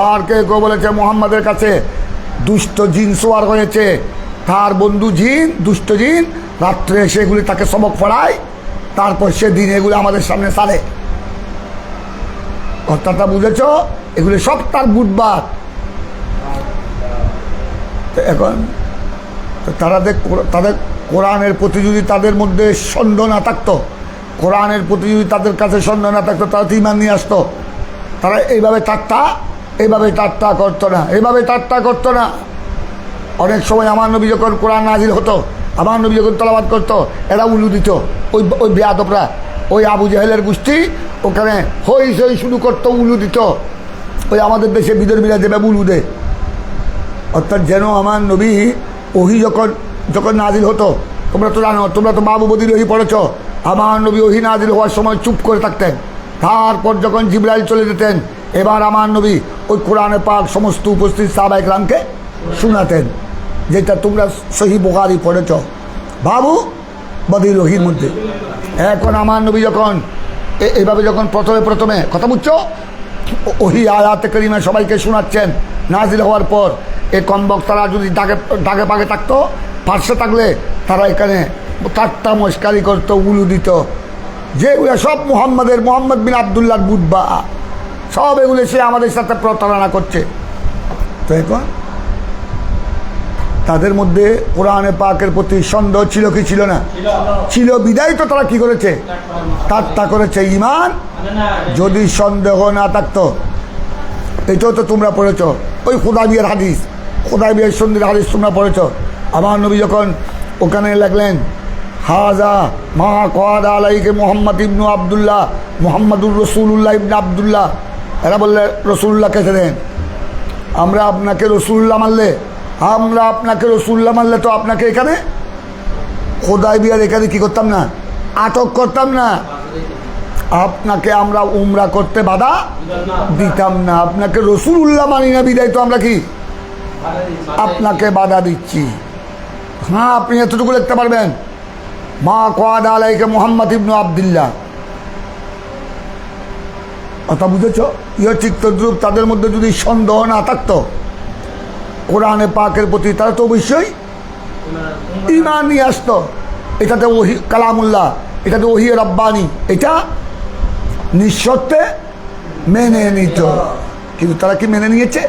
আর কেউ বলেছে মুহাম্মাদের কাছে দুষ্ট জিন সোয়ার হয়েছে, তার বন্ধু দুষ্ট জিন রাত্রে এসে এগুলি তাকে সবক পড়ায়, তারপর সে দিন এগুলো আমাদের সামনে সারে। কথাটা বুঝেছ? এগুলি সব তার বুটবাদ। এখন তাদের কোরআনের প্রতি যদি তাদের মধ্যে সন্দেহ না থাকতো, কোরআনের প্রতি যদি তাদের কাছে সন্দেহ না থাকতো, তারা তো ঈমান নিয়ে আসতো। তারা এইভাবে ঠাট্টা করতো না। অনেক সময় আমার নবী যখন কোরআন নাজিল হতো, আমার নবী যখন তেলাওয়াত করতো, এরা উলু দিত। ওই বেয়াদবরা, ওই আবু জাহেলের গোষ্ঠী ওখানে হই শুরু করতো, উলু দিত। ওই আমাদের দেশে বিদর্মীরা যেভাবে উলু দেয়, অর্থাৎ যেন আমার নবী ওহি যখন নাজিল হতো, তোমরা তো জানো, তোমরা তো বাবু বদির ওহি পড়েছ, আমার নবী ওহি নাজিল হওয়ার সময় চুপ করে থাকতেন। তারপর যখন জিবরাইল চলে যেতেন, এবার আমার নবী ওই কোরআনে পাক সমস্ত উপস্থিত সাহাবা ইকরামকে শোনাতেন, যেটা তোমরা সহি বুখারী পড়েছ বাবু বদির ওহির মধ্যে। এখন আমার নবী যখন এইভাবে যখন প্রথমে কথা বুঝছো, ওহি আয়াতে কারিমা সবাইকে শোনাচ্ছেন নাজিল হওয়ার পর এই কমবক্তারা যদি ডাকে পাকে থাকতো, পার্শ্বে থাকলে তারা এখানে ঠাট্টা মস্কারি করতো, উলু দিত, যেগুলো সব মোহাম্মদ বিন আবদুল্লাহর বুধবা, সব এগুলো সে আমাদের সাথে প্রতারণা করছে। তো এখন তাদের মধ্যে কোরআনে পাকের প্রতি সন্দেহ ছিল কি ছিল না? ছিল, বিদায় তো তারা কি করেছে? ঠাট্টা করেছে। ঈমান যদি সন্দেহ না থাকতো, এটাও তো তোমরা পড়েছ, ওই খুদাবিয়ার হাদিস, খুদাবিয়ার সন্ধির হাদিস তোমরা পড়েছ। আমার নবী যখন ওখানে লাগলেন হাজা মা কোয়াদা আলাইকে মোহাম্মদ ইবনু আবদুল্লাহ মোহাম্মদুর রসুল্লাহ ইবনে আবদুল্লাহ, এরা বললে রসুল্লাহ কেটে দেন, আমরা আপনাকে রসুল্লাহ মানলে তো আপনাকে এখানে খুদাইবিয়ার এখানে কি করতাম না, আটক করতাম না, আপনাকে আমরা উমরা করতে বাধা দিতাম না, আপনাকে রসুল্লাহ মানি না বিদায় তো আমরা কি আপনাকে বাধা দিচ্ছি। হ্যাঁ, আপনি এতটুকু লিখতে পারবেন মা কোয়াদা আলাইকে মোহাম্মদ ইবনু আবদুল্লাহ, কথা বুঝেছ? ইয়ে ঠিক তদ্রুপ তাদের মধ্যে যদি সন্দেহ না থাকতো কোরআনে পাকের প্রতি, তারা তো অবশ্যই ঈমান নিয়ে আসতো। এটাতে ওহি কালামুল্লাহ, এটাতে ওহি রব্বানি, এটা নিঃশর্তে মেনে নিত। কিন্তু তারা কি মেনে নিয়েছে?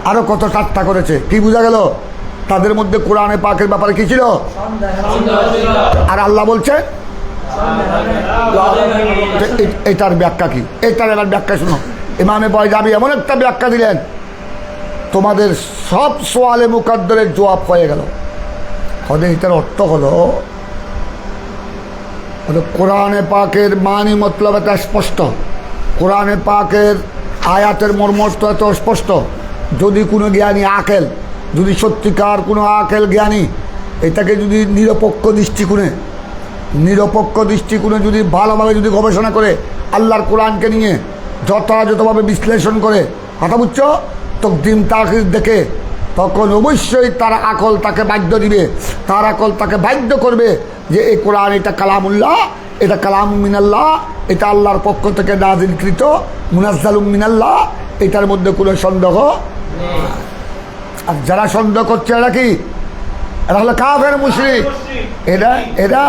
আরো কত ঠাট্টা করেছে। কি বোঝা গেল? তাদের মধ্যে কোরআনে পাকের ব্যাপারে কি ছিল? আর আল্লাহ বলছে এটার ব্যাখ্যা কি? এটার এবার ব্যাখ্যা শুনো। ইমামে বয়জাবি এমন একটা ব্যাখ্যা দিলেন, তোমাদের সব সোয়ালে মুকাদ্দরের জবাব হয়ে গেল। এটার অর্থ হলো কোরআনে পাকের মানি মতলব এত স্পষ্ট, কোরআনে পাকের আয়াতের মর্মস্থ এত স্পষ্ট। যদি কোনো জ্ঞানী আকেল, যদি সত্যিকার কোনো আকেল জ্ঞানী এটাকে যদি নিরপেক্ষ দৃষ্টিকোণে যদি ভালোভাবে যদি গবেষণা করে আল্লাহর কোরআনকে নিয়ে যথাযথভাবে বিশ্লেষণ করে, কথা বুঝছো, তকদিম তাখির দেখে, তখন অবশ্যই তার আকল তাকে বাধ্য দিবে, তার আকল তাকে বাধ্য করবে যে এই কোরআন এটা কালামুল্লাহ, এটা কালাম মিনাল্লাহ, এটা আল্লাহর পক্ষ থেকে নাজিলকৃত মুনাজ্জালুম মিনাল্লাহ, এটার মধ্যে কোনো সন্দেহ। আর যারা সন্দেহ করছে এরা কি? এরা হলো কাফের মুশরিক। এরা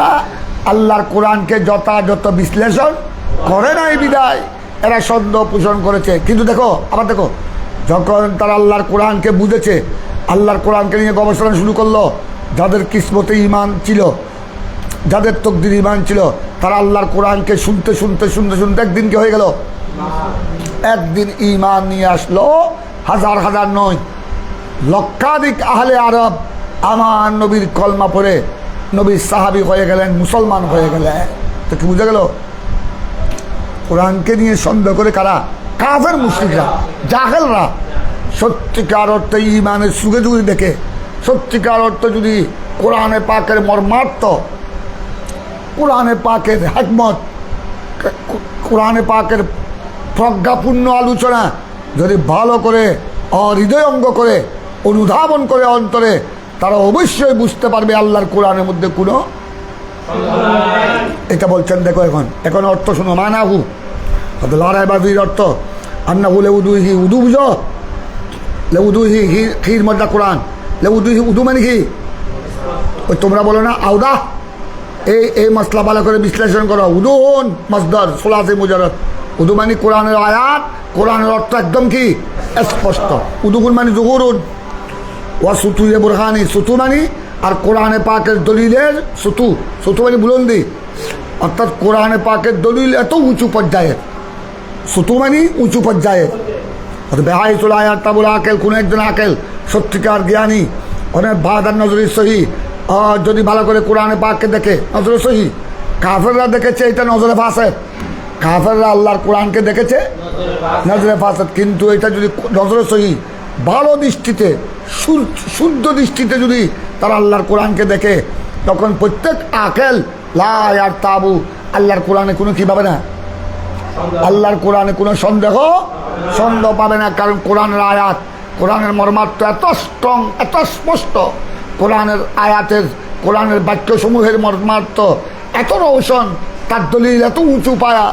আল্লাহর কোরআনকে যথাযথ বিশ্লেষণ করে নাই বিদায় এরা সন্দেহ পোষণ করেছে। কিন্তু দেখো, আবার দেখো, যখন তারা আল্লাহর কোরআনকে বুঝেছে, আল্লাহর কোরআনকে নিয়ে গবেষণা শুরু করলো, যাদের কিসমতে ঈমান ছিল, যাদের তকদির ঈমান ছিল, তারা আল্লাহর কোরআনকে শুনতে একদিন কি হয়ে গেল? একদিন ঈমান নিয়ে আসলো। হাজার হাজার নয়, লক্ষাধিক আহলে আরব আমার নবীর কলমা পড়ে নবীর সাহাবী হয়ে গেলেন, মুসলমান হয়ে গেলেন। তো কি বুঝা গেল? কোরআনকে নিয়ে সন্দেহ করে কারা? কাফের মুশরিকরা, জাহেলরা। সত্যিকার অর্থে ঈমানের সুগে যদি দেখে, সত্যিকার অর্থ যদি কোরআনে পাকের মর্মার্থ, কোরআনে পাকের হিকমত, কোরআনে পাকের প্রজ্ঞাপূর্ণ আলোচনা যদি ভালো করে হৃদয়ঙ্গ করে অনুধাবন করে অন্তরে, তারা অবশ্যই বুঝতে পারবে আল্লাহর কোরআনের মধ্যে কোনো, এটা বলছেন। দেখো এখন অর্থ শুনো। মানাহু লড়াই বাবির অর্থ আন্নাহু লেউদুহি, উদু বুঝো? লেউদুহি খির মধ্যে কোরআন, লেউদুহি উদু মানে কি? ওই তোমরা বলো না আউদা, এই মশলা ভালো করে বিশ্লেষণ করো। উদুন মসদর সোলাসি মুজারত, উদু মানে কোরআনের আয়াত, কোরআনের অর্থ একদম কি স্পষ্ট। উদুগুন মানে জুহুরুন, ওয়া সুতু এ বুরহানি, সুতু মানে, আর কোরআনে পাকের দলিলের সুতু মানে বুলন্দি, অর্থাৎ কোরআনে পাকের দলিল এত উঁচু পর্যায়ের, সুতু মানে উঁচু পর্যায়ের। বেহাইতুল আয়াত তাবুল আকেল, কোনো একজন আকেল সত্যিকার জ্ঞানী, অনেক বাদার নজরে সহি, যদি ভালো করে কোরআনে পাককে দেখে, নজরে সহি। কাফেররা দেখেছে এটা নজরে ফাসেদ, কাফেররা আল্লাহর কোরআনকে দেখেছে নজরে ফাসেদ। কিন্তু এটা যদি নজরে সহি, ভালো দৃষ্টিতে, শুদ্ধ দৃষ্টিতে যদি তারা আল্লাহর কোরআনকে দেখে, তখন প্রত্যেক আকেল লা আর তাবু, আল্লাহর কোরআনে কোনো কি পাবে না, আল্লাহর কোরআনে কোনো সন্দেহ পাবে না। কারণ কোরআনের আয়াত, কোরআনের মর্মার্থ এত স্ট্রং, এত স্পষ্ট, কোরআনের আয়াতের, কোরআনের বাক্যসমূহের মর্মার্থ এত রৌশন, তার দলিল এত উঁচু পায়া,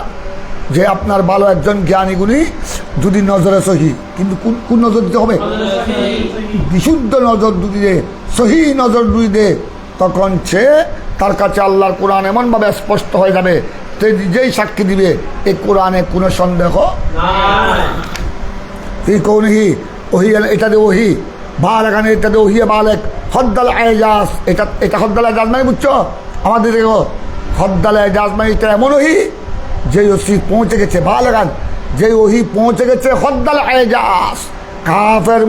যে আপনার ভালো একজন জ্ঞানীগুণী যদি নজরে সহি, কিন্তু কোন নজর দিতে হবে? বিশুদ্ধ নজর যদি দে, সহি নজর যদি দে, তখন সে তার কাছে আল্লাহর কোরআন এমনভাবে স্পষ্ট হয়ে যাবে, সে নিজেই সাক্ষী দিবে এই কোরআনে কোনো সন্দেহ এই কৌনহি ওহি, এটাতে ওহি বালেগানে, এটাতে ওহিয়ে বালেক হদ্দাল এজাজ, এটা হদ্দাল এজাজ মানে বুঝছো? আমাদের দেখো হদ্দাল এজাজ মানে এটা এমন ওহি যে ওসি পৌঁছে গেছে, বালেগান যে ওহি পৌঁছে গেছে হদ্দাল এজাজ। কাফের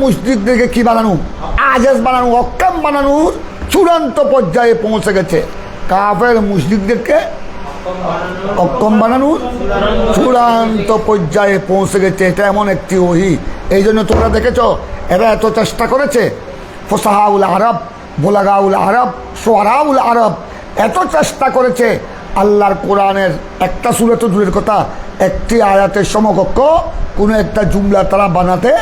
মুশরিকদেরকে কি বানানো? আজেজ বানানো, অক্ষম বানানোর চূড়ান্ত পর্যায়ে পৌঁছে গেছে। কাফের মুশরিকদেরকে অক্ষম বানানোর চূড়ান্ত পর্যায়ে পৌঁছে গেছে। এটা এমন একটি ওহি। এই জন্য তোমরা দেখেছো এরা এত চেষ্টা করেছে, ফসাহাউল আরব, বোলাগাউল আরব, সোয়ারাউল আরব এত চেষ্টা করেছে আল্লাহর কোরআনের একটা সূরা তো দূরের কথা, একটি আয়াতের সমকক্ষ কোনো একটা জুমলা তারা বানাতে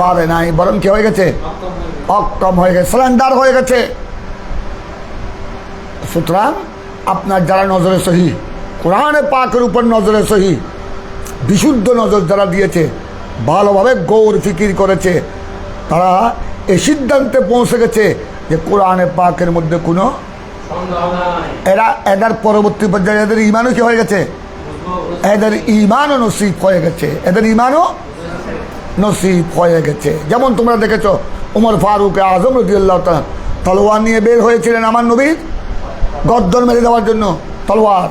পারে নাই, বরং কি হয়ে গেছে? অক্ষম হয়ে গেছে, সারেন্ডার হয়ে গেছে। সুতরাং আপনার যারা নজরে সহি, কোরআনে পাকের উপর নজরে সহি, বিশুদ্ধ নজর যারা দিয়েছে, ভালোভাবে গৌর ফিকির করেছে, তারা এই সিদ্ধান্তে পৌঁছে গেছে যে কোরআনে পাকের মধ্যে কোনো এদের পরবর্তী পর্যায়ে এদের ইমানও কি হয়ে গেছে? এদের ইমানও নসিব হয়ে গেছে, এদের ইমানও নসিব হয়ে গেছে। যেমন তোমরা দেখেছো উমর ফারুক আজম রাদিয়াল্লাহু তাআলা তলোয়ার নিয়ে বের হয়েছিলেন আমার নবীর গর্দন মেরে দেওয়ার জন্য। তলোয়ার,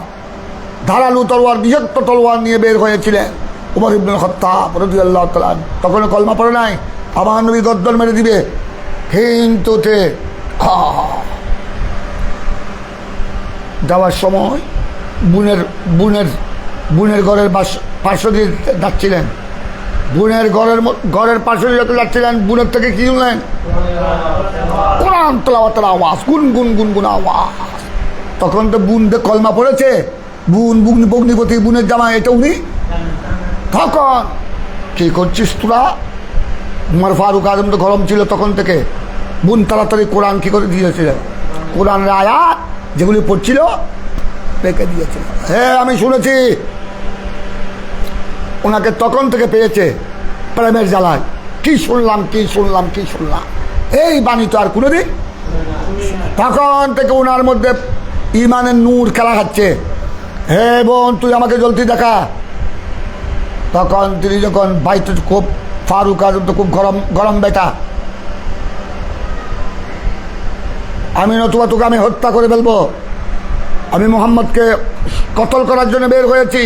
ধারালু তলোয়ার, বিষাক্ত তলোয়ার নিয়ে বের হয়েছিলেন উমর ইবনুল খাত্তাব রাদিয়াল্লাহু তাআলা। তখন কলমা পড়ে নাই, আমার নবী গর্দন মেরে দিবে, কিন্তু যাওয়ার সময় বুনের ঘরের পার্শ্ব দিয়ে যাচ্ছিলেন, বুনের ঘরের পার্শ্ব দিয়ে যাচ্ছিলেন, বুনের থেকে কি শুনলেন? কোরআন তেলাওয়াতের আওয়াজ, গুনগুন আওয়াজ। তখন তো বুন কলমা পড়েছে, বগ্নিপতি বুনের জামা, এটা উনি। তখন কি করছিস তোরা? উমর ফারুক আজম তো গরম ছিল তখন থেকে, বুন তাড়াতাড়ি কোরআন কি করে দিয়েছিলেন, কোরআনের আয়াত যেগুলি পড়ছিল পেকে দিয়েছিল। হ্যাঁ, আমি শুনেছি ওনাকে তখন থেকে পেয়েছে প্রেমের জ্বালায়। কি শুনলাম এই বাণী তো আর কোনোদিন। তখন থেকে ওনার মধ্যে ইমানের নূর খেলা খাচ্ছে। হে বোন, তুই আমাকে জলদি দেখা। তখন তিনি যখন বাইতে খুব, ফারুক আজম তো খুব গরম বেটা, আমি নতুবা তোকে আমি হত্যা করে ফেলবো, আমি মোহাম্মদকে কতল করার জন্য বের হয়েছি,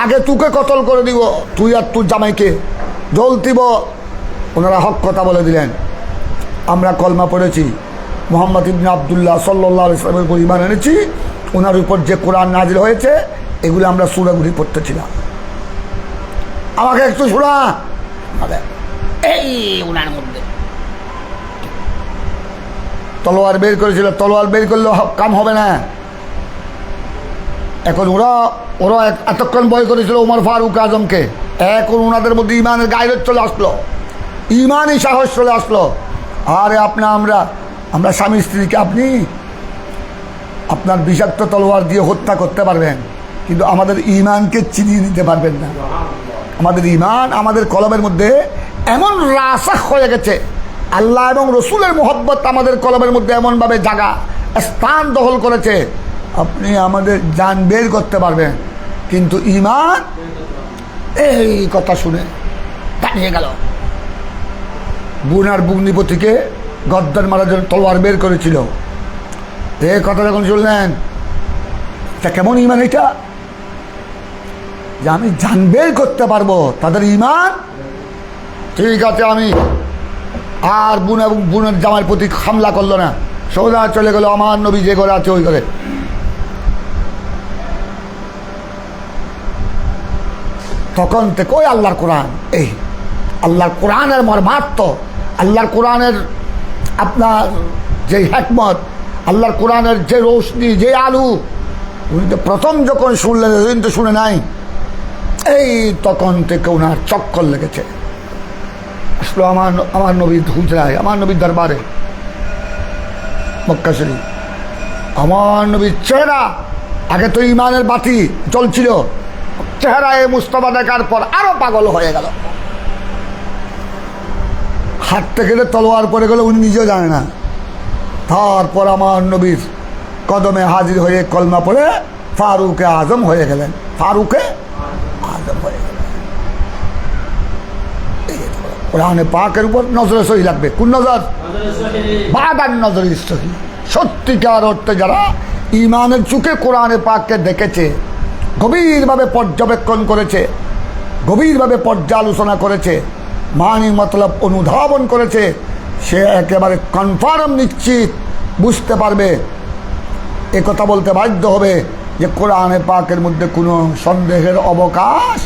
আগে তোকে কতল করে দিব, তুই আর তোর জামাইকে জল দিব। ওনারা হক কথা বলে দিলেন, আমরা কলমা পড়েছি, মোহাম্মদ ইবনে আবদুল্লাহ সাল্লাল্লাহু আলাইহি ওয়াসাল্লামের উপর ঈমান এনেছি, ওনার উপর যে কোরআন নাজিল হয়েছে এগুলো আমরা সূরাগুলি পড়তেছিলাম। আমাকে একটু শোনা। এই ওনার মধ্যে তলোয়ার বের করেছিল, তলোয়ার বের করলে কাম হবে না। এখন ওরা এতক্ষণ ভয় করেছিল উমর ফারুক আজমকে, এখন ওনাদের মধ্যে ইমানের গায়রত চলে আসলো, ইমানই সাহস চলে আসলো। আরে আমরা স্বামী স্ত্রীকে আপনি আপনার বিষাক্ত তলোয়ার দিয়ে হত্যা করতে পারবেন, কিন্তু আমাদের ইমানকে চিনিয়ে নিতে পারবেন না। আমাদের ইমান আমাদের কলমের মধ্যে এমন রাসাখ হয়ে গেছে, আল্লাহ এবং রসুলের মোহব্বত আমাদের কলমের মধ্যে এমনভাবে জায়গা স্থান দখল করেছে, আপনি আমাদের জান বের করতে পারবেন, কিন্তু ইমান এই কথা শুনে দাঁড়িয়ে গেল। বুনার বুগ্নিপতিকে গর্দন মারার জন্য তলোয়ার বের করেছিল, এই কথা যখন শুনলেন, তা কেমন ইমান এটা যে আমি জান বের করতে পারবো, তাদের ইমান। ঠিক আছে, আমি আর বুন এবং বুনের জামাইয়ের প্রতি হামলা করলো না, সোজা চলে গেল আমার নবী যে ঘরে আছে ওই ঘরে। তখন থেকে ওই আল্লাহর কোরআন, এই আল্লাহর কোরআনের মর্মার্থ, আল্লাহর কোরআনের আপনার যে হিকমত, আল্লাহর কোরআনের যে রোশনি, যে আলু, উনি তো প্রথম যখন শুনলেন, সেদিন তো শুনে নাই, এই তখন থেকে ওনার চক্কর লেগেছে। আসলো আমার নবীর হুজরায়, আমার নবীর দরবারে মক্কা শরীফ, আমার নবীর চেহারা, আগে তো ইমানের বাতি জ্বলছিল, চেহারায় মুস্তফা দেখার পর আরো পাগল হয়ে গেল। হাঁটতে গেলে তলোয়ার পড়ে গেল, উনি নিজেও জানে না। তারপর আমার নবীর কদমে হাজির হয়ে কলমা পড়ে ফারুকে আজম হয়ে গেলেন। ফারুকে আজম হয়ে গেলেন। কোরআনে পাকের উপর নজরে সহি লাগবে। কোন নজর? বাদার নজরে সহি। সত্যিকার অর্থে যারা ইমানের চোখে কোরআনে পাককে দেখেছে, গভীরভাবে পর্যবেক্ষণ করেছে, গভীরভাবে পর্যালোচনা করেছে, মানি মতলব অনুধাবন করেছে, সে একেবারে কনফার্ম নিশ্চিত বুঝতে পারবে, এ কথা বলতে বাধ্য হবে যে কোরআনে পাকের মধ্যে কোনো সন্দেহের অবকাশ,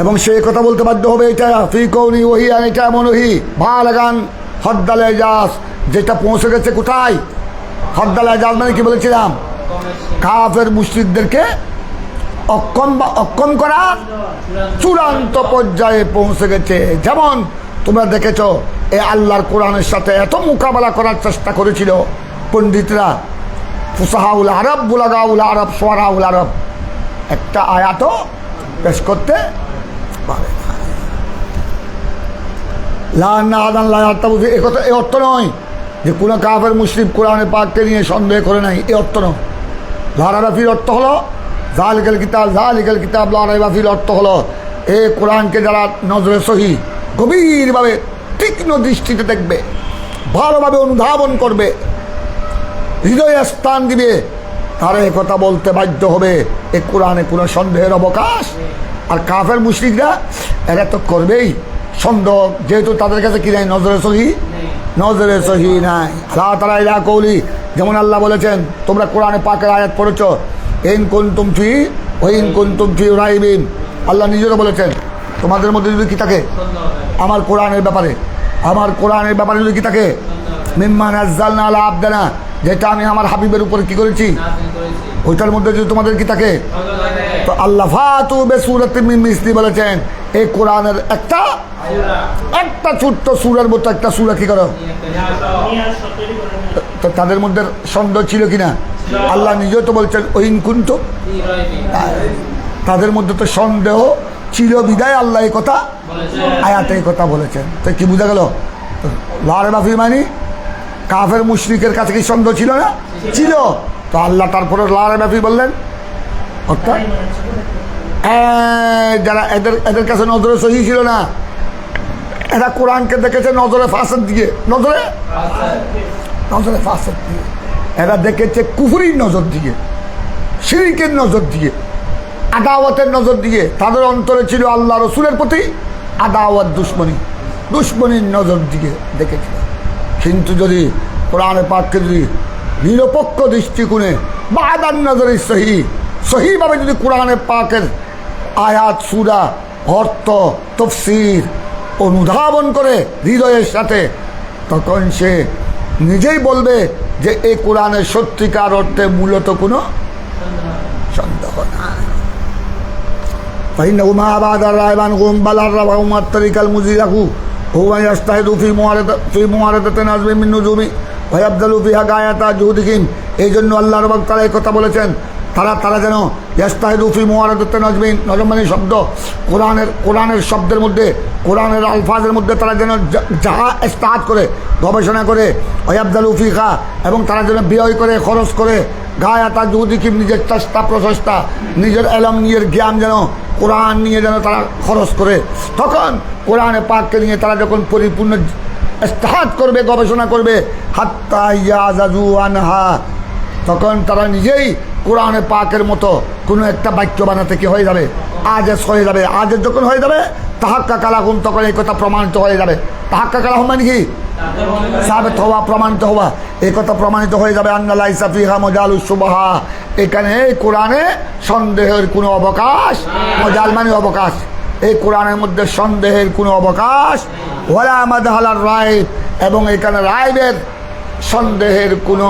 এবং সেই কথা বলতে বাধ্য হবে এটা ফি কৌনি ওহি, এটা এমন ওহি ভালাগান হদ্দালে জাস, যেটা পৌঁছে গেছে কোথায়? হদ্দালে জাস মানে কি বলেছিলাম? কাফের মুশরিকদেরকে অক্ষম করা চূড়ান্ত পর্যায়ে পৌঁছে গেছে। যেমন তোমরা দেখেছ এই আল্লাহর কোরআনের সাথে এত মোকাবেলা করার চেষ্টা করেছিল পণ্ডিতরা, ফুসাহাউল আরব, বুলাগাউল আরব, সোয়ারাউল আরব, একটা আয়াতও পেশ করতে পারে না। এ অর্থ নয় যে কোনো কাফের মুশরিক কোরআনে পাককে নিয়ে সন্দেহ করে নাই, এ অর্থ নয়। লা রাইবা ফির অর্থ হলো জালিকাল কিতাব লা রাইবা ফির অর্থ হলো এই কোরআনকে যারা নজরে সহি গভীরভাবে তীক্ষ্ণ দৃষ্টিতে দেখবে, ভালোভাবে অনুধাবন করবে, হৃদয়ে স্থান দিবে, তারা এ কথা বলতে বাধ্য হবে এ কোরআনে কোনো সন্দেহের অবকাশ। আর কাফের মুশরিকরা এরা তো করবেই সন্দেহ, যেহেতু তাদের কাছে কি নাই? নজরে সহি, নজরে সহি নাই। আল্লাহ তাআলা ইলা কওলি, যেমন আল্লাহ বলেছেন, তোমরা কোরআনে পাকের আয়াত পড়েছো, ইন কুনতুম ফি ওয়া ইন কুনতুম ফি রাইবিন, আল্লাহ নিজেও বলেছেন তোমাদের মধ্যে যদি কি থাকে আমার কোরআনের ব্যাপারে, আমার কোরআনের ব্যাপারে যদি কি থাকে, মিম্মা নাযালনা আলা আবদানা, যেটা আমি আমার হাবিবের উপরে কি করেছি, ওইটার মধ্যে যদি তোমাদের কি থাকে, তো আল্লাহ ফাতু বিসূরাতিন মিন মিসলি বলেছেন এই কোরআনের একটা ছোট্ট সূরার মতো একটা সূরা কি করো। তো তাদের মধ্যে সন্দেহ ছিল কিনা? আল্লাহ নিজেও তো বলছেন ওইন কুনতুম, তাদের মধ্যে তো সন্দেহ ছিল বিদায় আল্লাহ এই কথা আয়াতে এই কথা বলেছেন। তো কি বোঝা গেল? লা রাইবা ফি মানে কাফের মুশরিকের কাছে কি সন্দেহ ছিল না? ছিল। তো আল্লাহ তারপরে লা রাইবা ফি বললেন, অর্থাৎ যারা এদের কাছে নজরে সহি ছিল না, এরা কোরআনকে দেখেছে নজরে ফাসের দিকে, নজরে ফাসের দিকে, এরা দেখেছে কুফরির নজর দিয়ে, শিরকের নজর দিয়ে, আদাওয়াতের নজর দিয়ে। তাদের অন্তরে ছিল আল্লাহ রসুলের প্রতি আদাওয়াত, দুশ্মনীর নজর দিয়ে দেখেছিল। কিন্তু যদি কোরআনে পাককে যদি নিরপেক্ষ দৃষ্টিকোণে বাদান নজরে সহিভাবে যদি কোরআনে পাকের আয়াত, সূরা, অর্থ, তাফসীর অনুধাবন করে হৃদয়ের সাথে, তখন সে নিজেই বলবে যে এই কোরআনের সত্যিকার অর্থে মূলত কোনো সন্দেহ নাই। فإنه ما بعد الرائب عنهم بل الربهم الطريق المزيله هو يجتهد في معارضة نظم من نجوم ويبذل فيها غاية جهدهم। এই জন্য আল্লাহ রাব্বুল তাআলা এই কথা বলেছেন, তারা যেন ইয়াজতাহিদু ফি মুআরাদাতি নজমিন, নজম মানে শব্দ, কোরআনের শব্দের মধ্যে, কোরআনের আলফাজের মধ্যে তারা যেন যাহা ইজতিহাদ করে, গবেষণা করে, ওয়ায়াবদালু ফিহা, এবং তারা যেন ব্যয় করে, খরচ করে, গায়াতা জুহুদিহিম, নিজের চেষ্টা প্রচেষ্টা, নিজের ইলম, নিজের জ্ঞান যেন কোরআন নিয়ে যেন তারা খরচ করে। তখন কোরআনে পাককে নিয়ে তারা যখন পরিপূর্ণ ইজতিহাদ করবে, গবেষণা করবে, হাত্তা ইয়াজাজু আনহা, তখন তারা নিজেই কোরআনে পাকের মতো কোনো একটা বাক্য বানাতে কি হয়ে যাবে, আজেজ হয়ে যাবে। আজেজ যখন হয়ে যাবে, তাহাক্কা কালাহুম, তখন এই কথা প্রমাণিত হয়ে যাবে। তাহাক্কা কালাহুম মানে কি? সাবিত হওয়া, প্রমাণিত হওয়া। এই কথা প্রমাণিত হয়ে যাবে, আন্না লাইসা ফিহা মাজালুস সুবহা, এখানে এই কোরআনে সন্দেহের কোনো অবকাশ, মজাল মানে অবকাশ, এই কোরআনের মধ্যে সন্দেহের কোনো অবকাশ, ওয়ালা মাদহালার রাইব, এবং এখানে রাইবের সন্দেহের কোনো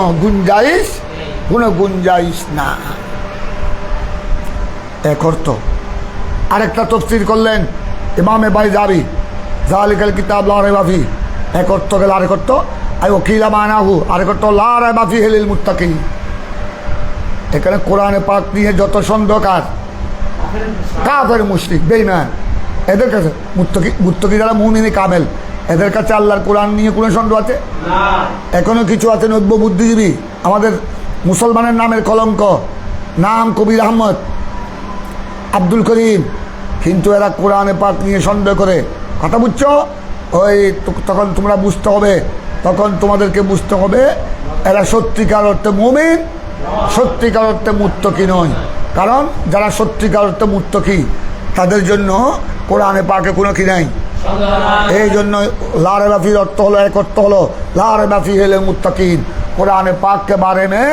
গুঞ্জাইশ না। এক অর্থ। আরেকটা তাফসীর করলেন ইমামে বাইজাবি, যালিকাল কিতাব লা রাইবা ফি, এক অর্থ গেল। আরেক অর্থ আই ওয়াকিলা মানাহু, আরেক অর্থ লা রাইবা ফিহি লিল মুত্তাকিন, এখানে কোরআনে পাক নিয়ে যত সন্দেহ কাফের মুশরিক বেঈমান, এদের কাছে মুত্তাকি যারা মুমিনে কামেল, এদের কাছে আল্লাহর কোরআন নিয়ে কোনো সন্দেহ আছে? এখনো কিছু আছে নব্য বুদ্ধিজীবী, আমাদের মুসলমানের নামের কলঙ্ক, নাম কবির আহমদ, আব্দুল করিম, কিন্তু এরা কোরআনে পাক নিয়ে সন্দেহ করে। কথা বুঝছো? ওই তখন তোমরা বুঝতে হবে, তখন তোমাদেরকে বুঝতে হবে এরা সত্যিকার অর্থে মুমিন, সত্যিকার অর্থে মুত্তাকি নয়। কারণ যারা সত্যিকার অর্থে মুত্তাকি তাদের জন্য কোরআনে পাকে কোনো কি নাই। এই জন্য লা রাইবা ফির অর্থ হলো, এক অর্থ হলো লা রাইবা ফিহি লিল মুত্তাকিন, কোরআনে পাক के बारे में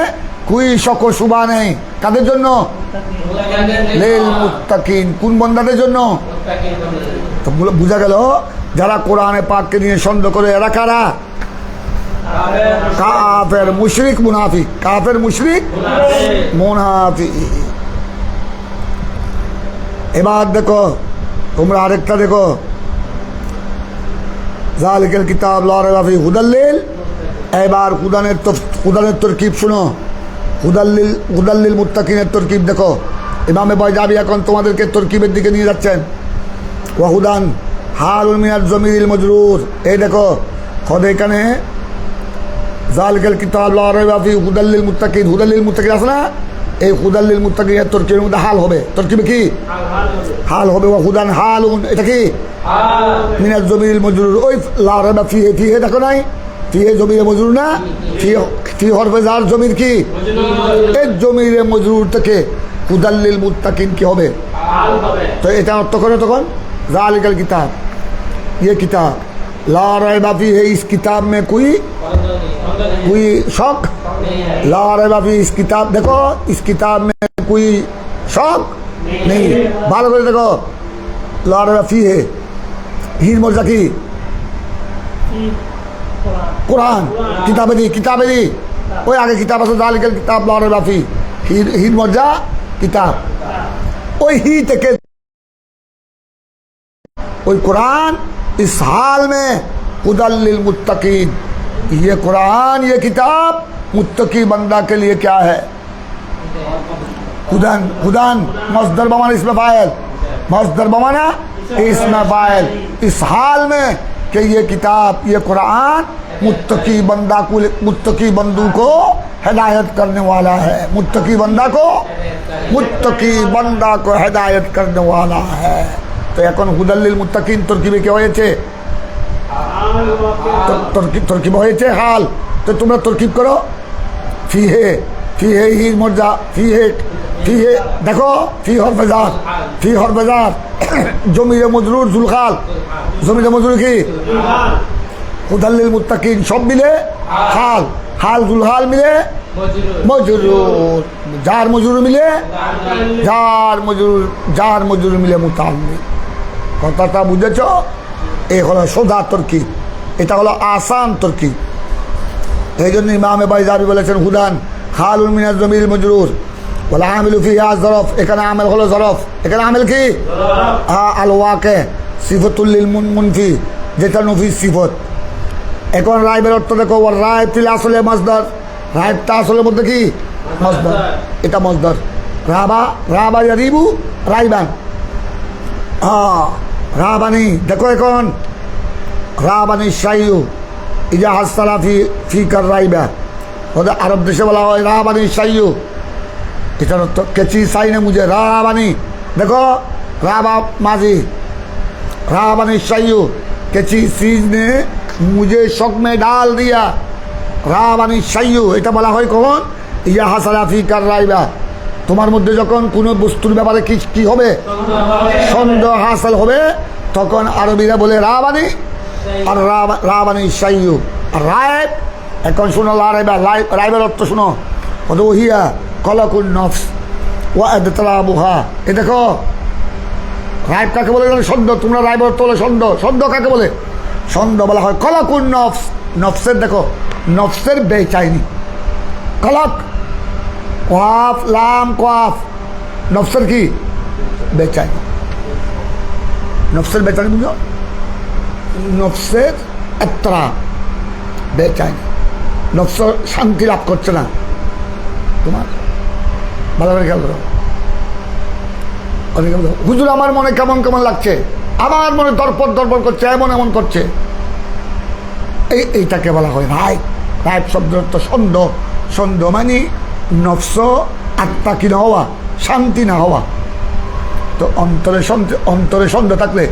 कोई शक व शुबा नहीं। কাদের জন্য? লিল মুত্তাকিন। কোন বান্দাদের জন্য? তো বুঝা গেল যারা কোরআনে পাককে নিয়ে সন্দেহ করে এরা কারা? কাফের মুশরিক মুনাফিক, কাফের মুশরিক মুনাফিক। এবার দেখো তোমরা আরেকটা দেখো, জালিকাল কিতাব লা রাইবা ফিহি হুদাল লিল, এবার হুদানের তরকিব শুনো, হুদাল লিল মুত্তাকিনের তরকিব দেখো। ইমামে বাইজাবি এখন তোমাদেরকে তরকিবের দিকে নিয়ে যাচ্ছেন। ওয়াহুদান হালুল মিনাজ জমিরিল মজরুর, এই দেখো খোদ এখানে জালিকাল কিতাব লা রাইবা ফিহি হুদাল লিল মুত্তাকিন, হুদাল লিল মুত্তাকিন আছে না, এই হুদাল লিল মুত্তাকিনের তরকিবের মধ্যে হাল হবে, তরকিবে কি হাল হবে। ওয়াহুদান হালুন, এটা কি মিনাজ জমিরিল মজরুর, ওই লা রাইবা ফিহি, ফিহি দেখো নাই, ফিহে জমিরে মজরুর না, ফি হরফে জার জমির কি, এই জমিরে মজরুর থেকে হুদাল লিল মুত্তাকিন কি হবে? তো এটা অর্থ করে তখন জালিকাল किताब, ये किताब ला रैबा फीही, इस किताब में कोई शक, ला रैबा फीही, इस किताब देखो, इस किताब में कोई शक नहीं। ভালো করে দেখো, লা রैबा फीही হির মর্যা কি কোরআন, কিতাবে দি ওই আগে কিতাব আছে জালিকাল किताब ला रैबा फीही, হির মর্যা কিতাব, ওই হি থেকে ওই कुरान इस हाल में हुदल लिल मुत्तकीन, ये कुरान ये किताब मुत्तकी बंदा के लिए क्या है? हुदन, हुदन मस्दर बमाना इसमें फाइल, मस्दर बमाना इसमें फाइल, इस हाल में कि ये किताब ये कुरान मुत्तकी बंदा को, मुत्तकी बंदू को हिदायत करने वाला है, मुत्तकी बंदा को हिदायत करने वाला है। তো এখন হুদাল লিল মুত্তাকিন তরকিবে কি হয়েছে? তরকিব হয়েছে হাল। তো তোমরা তরকিব করো, ফিহে ফিহে হির মর্যা, ফিহে ফিহে দেখো, ফি হরফে জার, ফি হরফে জার জমিরে মজরুর জুলখাল, জমিরে মজরুর কি হুদাল লিল মুত্তাকিন, সব মিলে হাল, হাল জুলহাল মিলে মজরুর, জার মজরুর মিলে জার মজরুর মিলে মুতাআল্লিক। কথাটা বুঝেছ? এই হলো সোজা তরকিব, এটা হলো আসান তরকিব। এই জন্য ইমামে বাইজাবি বলেছেন হুদান হালুল মিনাজ জমিরিল মজরুর ওয়াল আমিলু ফিহা যরফ, এখানে আমেল হলো যরফ, এখানে আমেল কি আল ওয়াকে সিফাতুল লিল মুনফি, যেটা নফি সিফত। এখন রাইবের অর্থ দেখো, ওয়ার রায় ফিল আসলে মাসদার, রায়টা আসলের মধ্যে কি মাসদার, এটা মাসদার। রাবা ইয়ারিবু রাইবান, রাবানি দেখো, এখন রাবানি শাইউ ইজা হাসালা ফি কার রাইবা, ওদের আরব দেশে বলা হয় রাবানি শাইউ, এটার অর্থ কেচি সাইনে মুঝে, রাবানি দেখো, রাবা মাজি, রাবানি শাইউ কেচি सीज ने मुझे शक में डाल दिया, রাবানি শাইউ, এটা বলা হয় কখন? ইয়া হাসালা ফি কার রাইবা, তোমার মধ্যে যখন কোনো বস্তুর ব্যাপারে কি হবে, সন্দেহ হাসিল হবে, তখন আরবিরা বলে রাবানি, আর রাবানি শাইউ। আর রাইব, এখন শুনো লা রাইবা, রাইবের অর্থ শুনো, ওহিয়া কলাকুন নফস ওয়া ইদতলাবুহা, এ দেখো রাইব কাকে বলে? সন্দেহ। তোমরা রাইবের অর্থ বলে সন্দেহ, সন্দেহ কাকে বলে? সন্দেহ বলা হয় কলাকুন নফস, নফসের দেখো, নফসের বেচাইনি, কলক কোয়াফ লাম কোয়াফ, নফসের কি বেচাইনি, নফসের বেচাইনি বুঝো, নফসের এত্তরা বেচাইনি, নফস শান্তি লাভ করছে না তোমার, ভালো করে খেয়াল করো। হুজুর আমার মনে কেমন কেমন লাগছে, আমার মনে দরপড় দরপড় করছে, এমন এমন করছে, এইটাকে বলা হয় রাইব। রাইব শব্দ তো সন্দেহ। সন্দেহ মানে নফস আত্মা কি না হওয়া, শান্তি না হওয়া। তো অন্তরে সন্দেহ থাকলে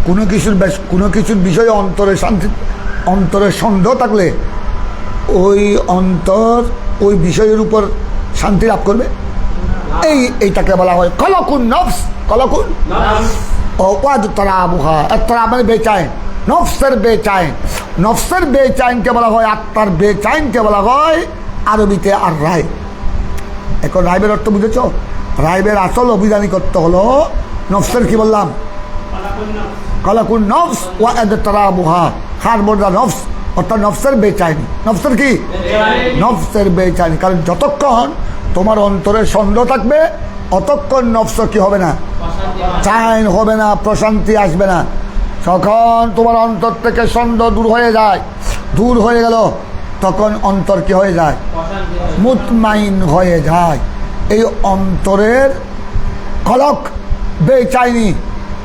কোনো কিছুর বিষয়ে অন্তরে সন্দেহ থাকলে ওই অন্তর ওই বিষয়ের উপর শান্তি লাভ করবে। এইটাকে বলা হয় কলকুন নফস। কলকুন ও ওয়াদ তারা আবুহা। তারা মানে বেচাইন, নফসের বেচাইন। নফসের বেচাইনকে বলা হয়, আত্মার বেচাইনকে বলা হয় আরবিতে আর রায়। এখন রাইবের অর্থ বুঝেছ? রাইবের আসল অভিধানিকত্ব হলো নফসের কি বললাম, কলাকুন নফস ওয়াদ তারা আবুহা। খার বর্দা নফস অর্থাৎ নফসের বেচাইনি। নফসের কি? নফসের বেচাইনি। কারণ যতক্ষণ তোমার অন্তরে সন্দেহ থাকবে অতক্ষণ নফস কি হবে না, চাইন হবে না, প্রশান্তি আসবে না। যখন তোমার অন্তর থেকে সন্দেহ দূর হয়ে যায়, দূর হয়ে গেল, তখন অন্তর কি হয়ে যায়, মুতমাইন হয়ে যায়। এই অন্তরের কলক বেচাইনি,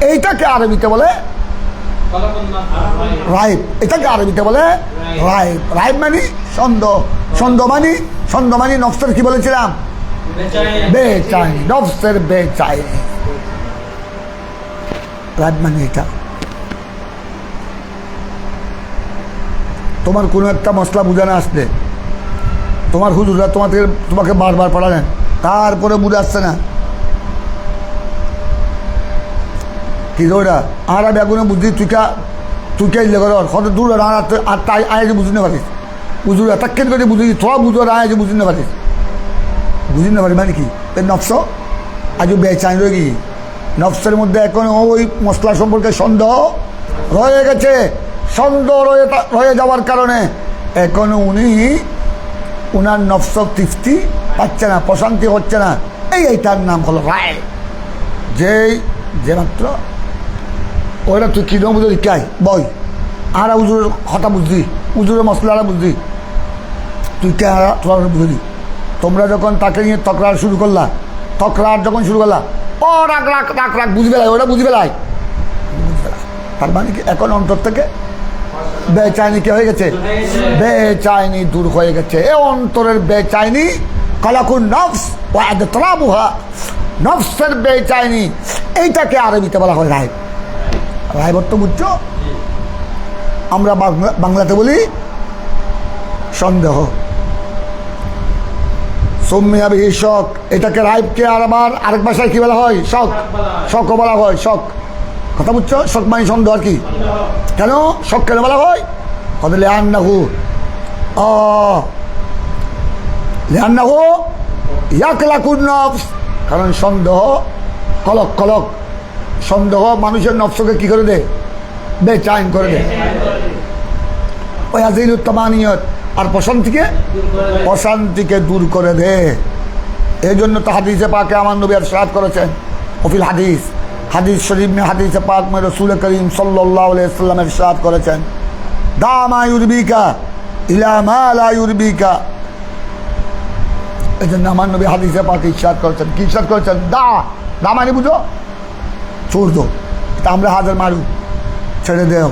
এইটাকে আরবিতে বলে রাইব। এটাকে আরবিতে বলে রাইব। রাইব মানে সন্দেহ। সন্দেহ মানে নফসের কি বলেছিলাম, বেচাইনি। নফসের বেচাইনি রাইব মানে এটা। তোমার কোনো একটা মশলা বুঝানো আসলে তোমার হুজুররা তোমাকে বারবার পড়ালেন, তারপরে বুঝে আসছে না, কি ওটা আর বেগুনে বুঝি তুই কে ইলে কর কত দূর আর তাই আয় বুঝি না পারিস। বুঝুর তাকে করে বুঝি তোরা বুঝো আয় বুঝি না পারিস। বুঝি না পারি মানে কি? নফস আজ বেচাইন রয়ে কি নফসের মধ্যে এখন ওই মশলা সম্পর্কে সন্দেহ রয়ে গেছে। সন্দেহ রয়ে যাওয়ার কারণে এখন উনার নফস তৃপ্তি পাচ্ছে না, প্রশান্তি হচ্ছে না। এইটার নাম হলো রায়। যে মাত্র ওইটা তুই কি বুঝলি শিকাই বই আর উজুরের কথা বুঝলি, উজুরের মশলাটা বুঝলি, তুই কে তোমার বুঝলি। তোমরা যখন তাকে নিয়ে তকরার শুরু করলা, তকরার যখন শুরু করলা, ও রাখ রাখ রাখ রাখ বুঝবে লাই, ওটা বুঝবে লাই। তার মানে কি এখন অন্তর থেকে বেচাইনি কি হয়ে গেছে, বেচাইনি দূর হয়ে গেছে। এ অন্তরের বেচাইনি কলাকুন নফস ওয়াদ তারাবুহা। নফসের বেচাইনি এইটাকে আরবিতে বলা হয় রাইব। রাইব তো বুঝছো? আমরা বাংলাতে বলি সন্দেহ। সৌম্যাবি শক, এটাকে রাইবকে আরেক ভাষায় কি বলা হয়, শক। শকও বলা হয়, শক। কথা বুঝছো? শক মানে সন্দেহ আর কি। কেন শক কেন বলা হয়? কত লিআন্নাহু ইয়াকলাকুন নফস। কারণ সন্দেহ কলক সন্দেহ মানুষের নফসকে কি করে দেয়, বেচাইন করে দেয়। ওই আজিল উত্তমানিয়ত আর প্রশান্তিকে দূর করে দেয়। এই জন্য তো হাদিসে পাকে আমার নবী ইরশাদ করেছেন, ওফিল হাদিস শরীফ में হাদিসে পাক में रसूल करीम सल्लल्लाहु अलैहि वसल्लम इरशाद করেছেন, দা মা ইউরবিকা ইলা মা লা ইউরবিকা। এই জন্য আমার নবী হাদিসে পাকে ইরশাদ করেছেন, কি ইরশাদ করেছেন, দা মানে বুঝো, छोड़ दो। তা আমরা হাজার মারু, ছেড়ে দেও।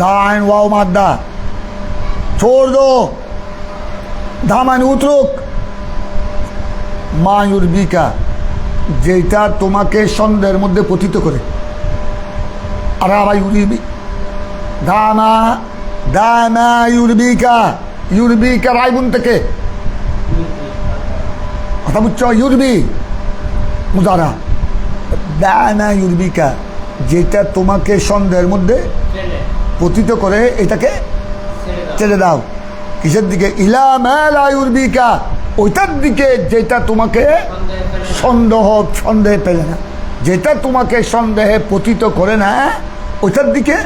দান ওয়াও মাদ্দা, छोड़ दो। দা মানে উতরুক। মা ইউরবিকা, যেটা তোমাকে সন্দেহের মধ্যে পতিত করে। আর আবার ইউরবি দামা ইউরবিকা রাইবুন থেকে কথা বুঝছো, ইউরবি মুজারা। দামা ইউরবিকা, যেটা তোমাকে সন্দেহের মধ্যে পতিত করে, এটাকে ছেড়ে দাও। কিসের দিকে? ইলা মালা ইউরবিকা, ওইটার দিকে যেটা তোমাকে সন্দেহে পেলে না, যেটা তোমাকে সন্দেহে পতিত করে না, ওইটার দিকে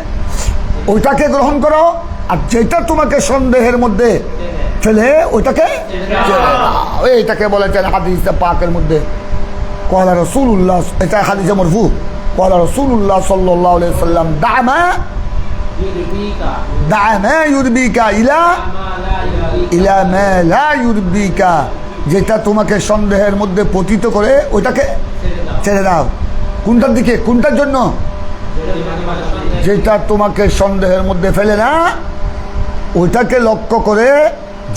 ওইটাকে গ্রহণ করো। আর যেটা তোমাকে সন্দেহের মধ্যে ফেলে ওইটাকে এইটাকে বলেছেন হাদিসে পাকের মধ্যে ক্বালা রাসূলুল্লাহ, এটা হাদিসে মারফু, ক্বালা রাসূলুল্লাহ সাল্লাল্লাহু আলাইহি ওয়াসাল্লাম দামা ইউরবিকা ইলা মা লা ইউরবিকা। যেটা তোমাকে সন্দেহের মধ্যে পতিত করে ওইটাকে ছেড়ে দাও। কোনটার দিকে? কোনটার জন্য? যেটা তোমাকে সন্দেহের মধ্যে ফেলে না ওইটাকে লক্ষ্য করে,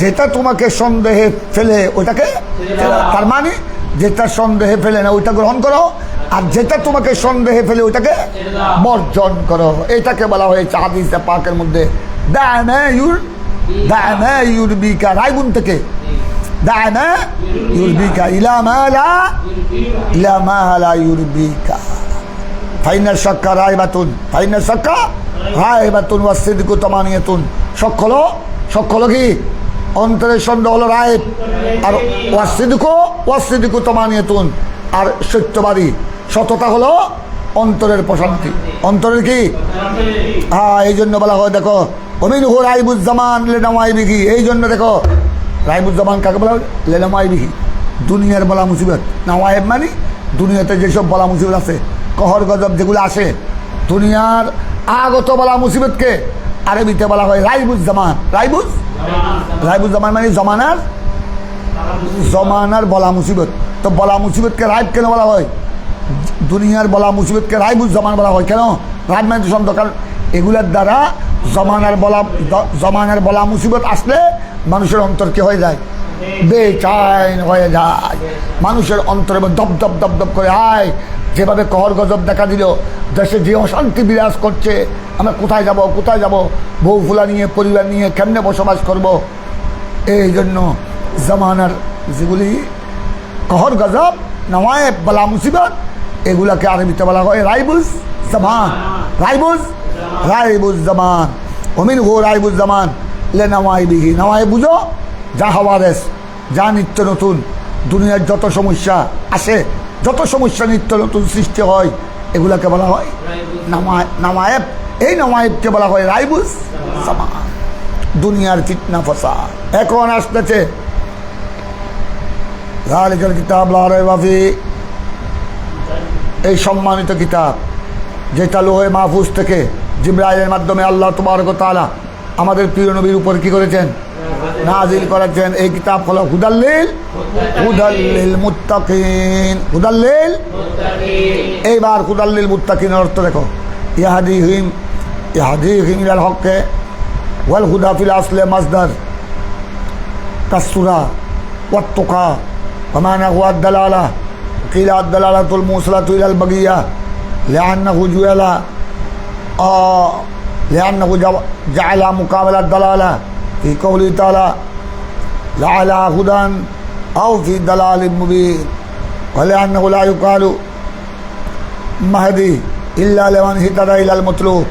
যেটা তোমাকে সন্দেহে ফেলে ওইটাকে, তার মানে যেটা সন্দেহে ফেলে না ওইটা গ্রহণ করো, আর যেটা তোমাকে সন্দেহে ফেলে ওইটাকে বর্জন করো। এটাকে বলা হয়েছে হাদিসে পাকের মধ্যে দা'মা ইউরবিকা, রাইবুন থেকে দা'মা ইউরবিকা ইলা মা লা ইউরবিকা। ফাইনা শাক্কা রাইবাতুন, ফাইনা শাক্কা রাইবাতুন ওয়া সিদকু তামানিয়াতুন। শক হলো কি? অন্তরের সন্দেহ হলো রাইব, আর ওয়াসিদকু তামানিয়াতুন, আর সত্যবাদী সততা হলো অন্তরের প্রশান্তি। অন্তরের কি? হ্যাঁ, এই জন্য বলা হয়, দেখো ওমিনহু রাইবুজ্জামান লিনাওয়াইবিহি। এই জন্য দেখো রাইবুজ্জামান কাকে বলা হয়? লিনাওয়াইবিহি, দুনিয়ার বলা মুসিবত। নাওয়াইব মানে দুনিয়াতে যেসব বলা মুসিবত আছে, कहर गजब যেগুলো আসে, দুনিয়ার আগত বলা মুসিবতকে আরবিতে বলা হয় রাইবুজ্জামান। রাইবুজ্জামান মানে জমানার বলা মুসিবত। তো বলা মুসিবতকে রাইব কেন বলা হয়? দুনিয়ার বলা মুসিবতকে রাইবুজ্জামান বলা হয় কেন? রাইব মানে শব্দ, কারণ এগুলোর দ্বারা জমানার বলা মুসিবত আসলে মানুষের অন্তর কি হয়ে যায়? বেচैन হয়ে যায়। মানুষের অন্তরে দপ দপ দপ দপ করে আয়। যেভাবে कहर गजब দেখা দিল, দেশে যে অশান্তি বিরাজ করছে, আমরা কোথায় যাব, বউ ফুলা নিয়ে পরিবার নিয়ে কেমনে বসবাস করব। এই জন্য জমানার যেগুলি कहर गजब নওয়ায়েব বলা মুসিবত, এগুলাকে আরবিতে বলা হয় রাইবুজ্জামান। রাইবুজ্জামান ওমিনহু রাইবুজ্জামান লিনাওয়াইবিহি। নওয়ায়েব বুঝো, যা হাওয়ারেস, যা নিত্য নতুন। দুনিয়ার যত সমস্যা আসে, যত সমস্যা নিত্য নতুন সৃষ্টি হয়, এগুলাকে বলা হয় নওয়ায়েব। এই নওয়ায়েবকে বলা হয় রাইবুজ্জামান। দুনিয়ার ফিতনা ফাসাদ এখন আসতেছে। যালিকাল কিতাব লা রাইবা ফিহি, এই সম্মানিত কিতাব যেটা লোহে মাহফুজ থেকে জিবরাইলের মাধ্যমে আল্লাহ তাবারক ওয়া তাআলা আমাদের প্রিয় নবীর উপর কি করেছেন? নাজিল করেছেন। এই কিতাব হলো হুদাল্লিল মুত্তাকিন। এইবার হুদাল্লিল মুত্তাকিনের অর্থ দেখো, ইয়াহদিহিম ইলাল হক্কে ওয়াল হুদা ফিল আসলে মাসদার কাসসুরা ওয়াত তুকা ওয়া মানা হুয়া আদ-দালালা কিলা আদ-দালালাতুল মুসলাতু ইলাল বাগিয়া লিআন্নাহু জাআলা মুকাবালা আদ-দালালা في قوله تعالى لعلى هدى أو في ضلال مبين، ولأنه لا يقال مهدي إلا لمن اهتدى إلى المطلوب،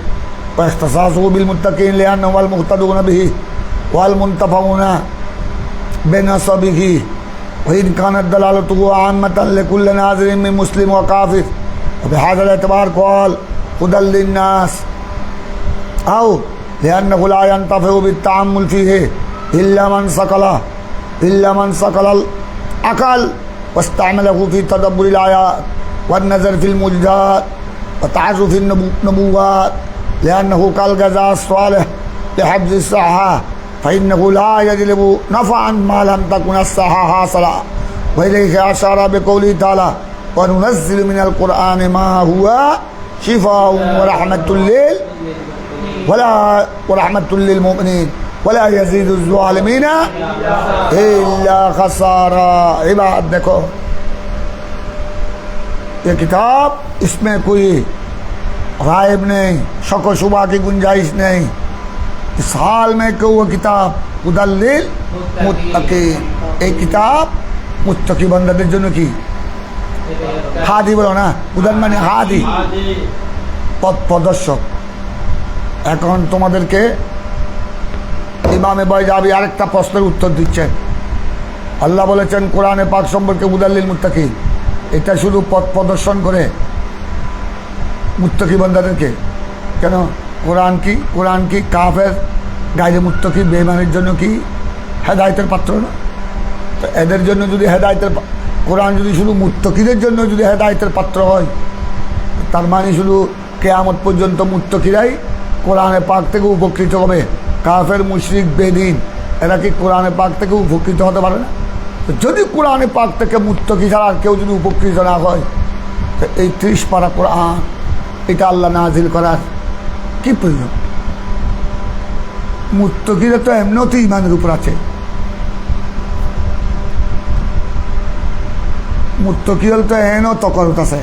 واختصاصه بالمتقين لأنهم المهتدون به والمنتفعون بنصبه، وإن كانت دلالته عامة لكل ناظر من مسلم وكافر، وبهذا الاعتبار قال هدى للناس، أو لأنه لا ينتفع بالتأمل فيه إلا من صقل العقل واستعمله في تدبر الآيات والنظر في الموجزات وتعرف النبوات، لأنه كالغذاء الصالح لحفظ الصحة، فإنه لا يجلب نفعا ما لم تكن الصحة حاصلة. وإليه أشار بقوله تعالى وننزل من القرآن ما هو شفاء ورحمة للمؤمنين ولا يزيد الظالمين إلا خسارا। इबाद देखो, ये किताब इसमें कोई राइब नहीं, शक व शुबा की गुंजाइश नहीं। इस हाल में क्यों वो किताब हुदाल्लिल मुत्तकीन, এই কিতাব মুত্তাকি বান্দাদের জন্য কি হাদি বলো না, উদান মানে হাদি, পথ প্রদর্শক। এখন তোমাদেরকে ইমামে বাইজাবি আরেকটা প্রশ্নের উত্তর দিচ্ছেন। আল্লাহ বলেছেন কোরআনে পাক সম্পর্কে হুদাল্লিল মুত্তাকিন, এটা শুধু পথ প্রদর্শন করে মুত্তাকি বান্দাদেরকে। কেন? কোরআন কি কাফের গায়রে মুত্তাকি বেঈমানের জন্য কি হেদায়েতের পাত্র না? তো এদের জন্য যদি কোরআন যদি শুধু মুত্তাকিদের জন্য যদি হেদায়েতের পাত্র হয়, তার মানে শুধু কিয়ামত পর্যন্ত মুত্তাকিরাই কোরআনে পাক থেকে উপকৃত হবে। কাফের মুশরিক বেদিন এরা কি কোরআনে পাক থেকে উপকৃত হতে পারে না? তো যদি কোরআনে পাক থেকে মুত্তাকি ছাড়া আর কেউ যদি উপকৃত না হয়, তো এই 30 পারা কোরআন এটা আল্লাহ নাজিল করার কি প্রয়োজন? মুত্তাকিরা তো এমনিও তো ইমানের উপর আছে, মুত্তাকি হল তো এনও তকরত আছে,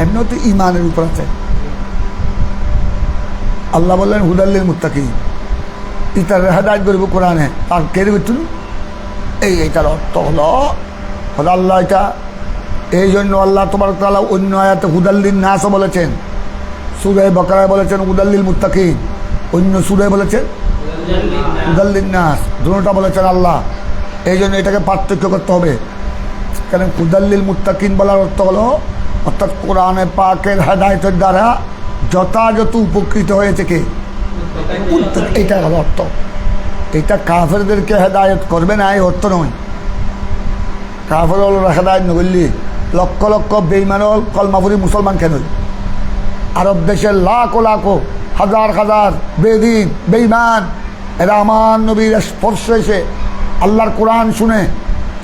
এমনিও তো ইমানের উপর আছে। আল্লাহ বললেন হুদাল্লিল মুত্তাকি, ইতার হেদায়েত করব কোরআনে, আর কে দেবে তুমি? এইটার অর্থ হলো আল্লাহ এটা এই জন্য আল্লাহ তোমার তাআলা অন্য আয়াতে হুদাল্লিন নাসও বলেছেন, সূরা বাকারায় বলেছেন হুদাল্লিল মুত্তাকিন, অন্য সূরায় বলেছেন হুদাল্লিন নাস, দুটোটা বলেছেন আল্লাহ। এই জন্য এটাকে পার্থক্য করতে হবে। কারণ হুদাল্লিল মুত্তাকিন বলার অর্থ হলো অর্থাৎ কোরআনে পাকের হেদায়েতের দ্বারা যথাযথ উপকৃত হয়েছে কে? এইটা হলো অর্থ। এটা কাফেরদেরকে হেদায়েত করবে না এই অর্থ নয়। কাফের হল হেদায়েত নগরলি লক্ষ লক্ষ বেঈমান কলমাপুরি মুসলমান কেন? আরব দেশের লাখো লাখো হাজার হাজার বেদিন বেঈমান এরা আমার নবীর স্পর্শ এসে আল্লাহর কোরআন শুনে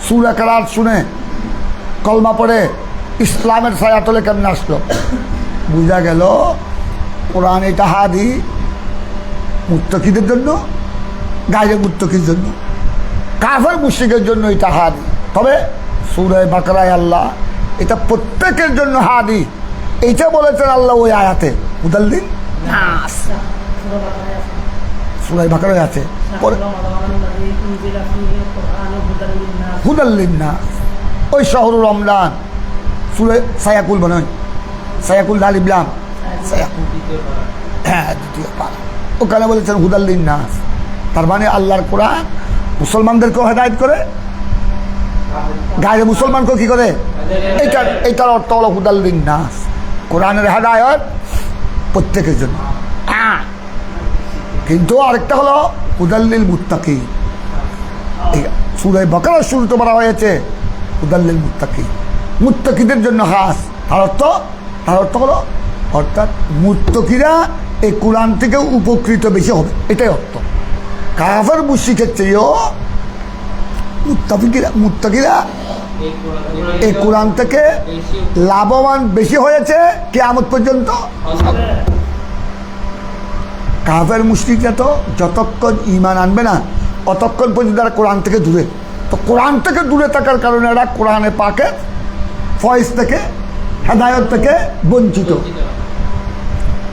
সূরা কেরাত শুনে কলমা পড়ে ইসলামের ছায়াতলে কেমনে আসলো? বুঝা গেল কোরআন এটা হাদি মুত্তাকিদের জন্য, গায়রে মুত্তাকির জন্য, কাফের মুশরিকের জন্য এটা হাদি। তবে সূরা বাকারায় আল্লাহ এটা প্রত্যেকের জন্য হাদি, এইটা বলেছেন আল্লাহ ওই আয়াতে হুদাল্লিন নাস, সূরা বাকারায় আছে হুদাল্লিন নাস। ওই শহরুর রমজান সূরা সায়াকুল বলেন, সায়াকুল দালিবলাম সায়াকুল, হ্যাঁ দ্বিতীয় পারা, ওখানে বলেছেন হুদাল্লিন নাস। তার মানে আল্লাহর কোরআন মুসলমানদেরকেও হেদায়েত করে, গায়ে মুসলমানকেও কি করে? এইটার অর্থ হলো হুদাল্লিন নাস, কোরআনের হেদায়েত প্রত্যেকের জন্য। কিন্তু আরেকটা হলো হুদাল্লিল মুত্তাকি, সূরা বাকারার শুরুতে বলা হয়েছে হুদাল্লিল মুত্তাকি, মুত্তাকিদের জন্য খাস। তার অর্থ হলো অর্থাৎ মুত্তাকিরা এই কোরআন থেকে উপকৃত বেশি হবে, এটাই অর্থ। কাফের মুশরিকের চেয়েও মুত্তাকিরা এই কোরআন থেকে লাভবান বেশি হয়েছে কিয়ামত পর্যন্ত। কাফের মুশরিকরা তো যতক্ষণ ঈমান আনবে না অতক্ষণ পর্যন্ত তারা কোরআন থেকে দূরে। তো কোরআন থেকে দূরে থাকার কারণে এরা কোরআনে পাকের ফয়েজ থেকে হেদায়েত থেকে বঞ্চিত।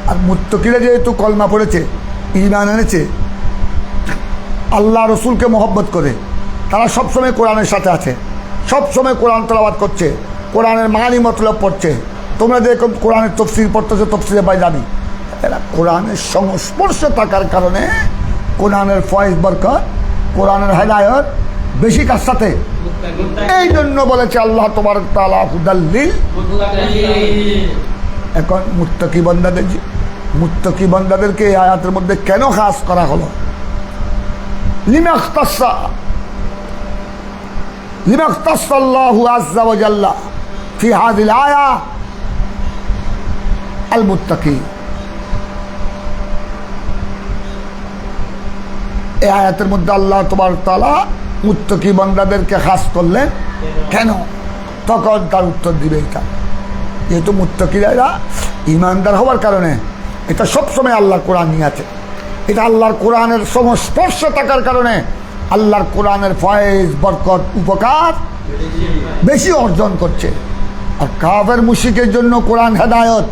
আর মুত্তাকিরা যেহেতু কলমা পড়েছে, ঈমান এনেছে, আল্লাহ রসুলকে মহব্বত করে, তারা সবসময় কোরআনের সাথে আছে, সবসময় কোরআন তেলাওয়াত করছে, কোরআনের মানি মতলব পড়ছে। তোমরা যে কোরআনের তফসির পড়তেছো, তফসিরে পাই জানি, এরা কোরআনের সংস্পর্শে থাকার কারণে কোরআনের ফয়েজ বরকত, কোরআনের হেদায়েত বেশি কার সাথে। এই জন্য বলেছে আল্লাহ তাবারক তাআলা হুদাল্লিল। এখন মুত্তাকি বান্দাদেরকে এই আয়াতের মধ্যে কেন খাস করা হলো? লিমা ইখতাসসা আল্লাহু আযজা ওয়া জাল্লা ফি হাযিল আয়া আল মুত্তাকি। এই আয়াতের মধ্যে আল্লাহ তাবারক তাআলা মুত্তাকি বান্দাদেরকে খাস করলেন কেন? তখন তার উত্তর দিবে এটা, যেহেতু মুত্তাকিরা ঈমানদার হওয়ার কারণে এটা সবসময় আল্লাহর কোরআন নিয়ে আছে, এটা আল্লাহর কোরআনের সংস্পর্শ থাকার কারণে আল্লাহর কোরআনের ফয়েজ বরকত উপকার বেশি অর্জন করছে। আর কাফের মুশরিকের জন্য কোরআন হেদায়েত,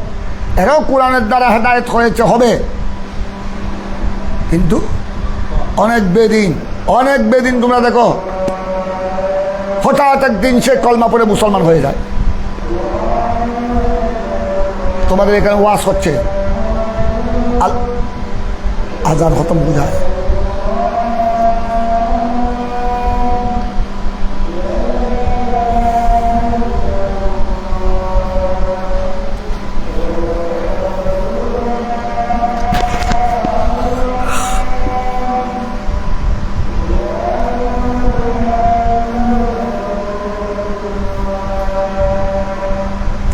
এরাও কোরআনের দ্বারা হেদায়েত হয়েছে হবে, কিন্তু অনেক বেদিন তোমরা দেখো হঠাৎ একদিন সে কলমা পড়ে মুসলমান হয়ে যায়। তোমাদের এখানে ওয়াজ হচ্ছে, আজান খতম বুঝায়,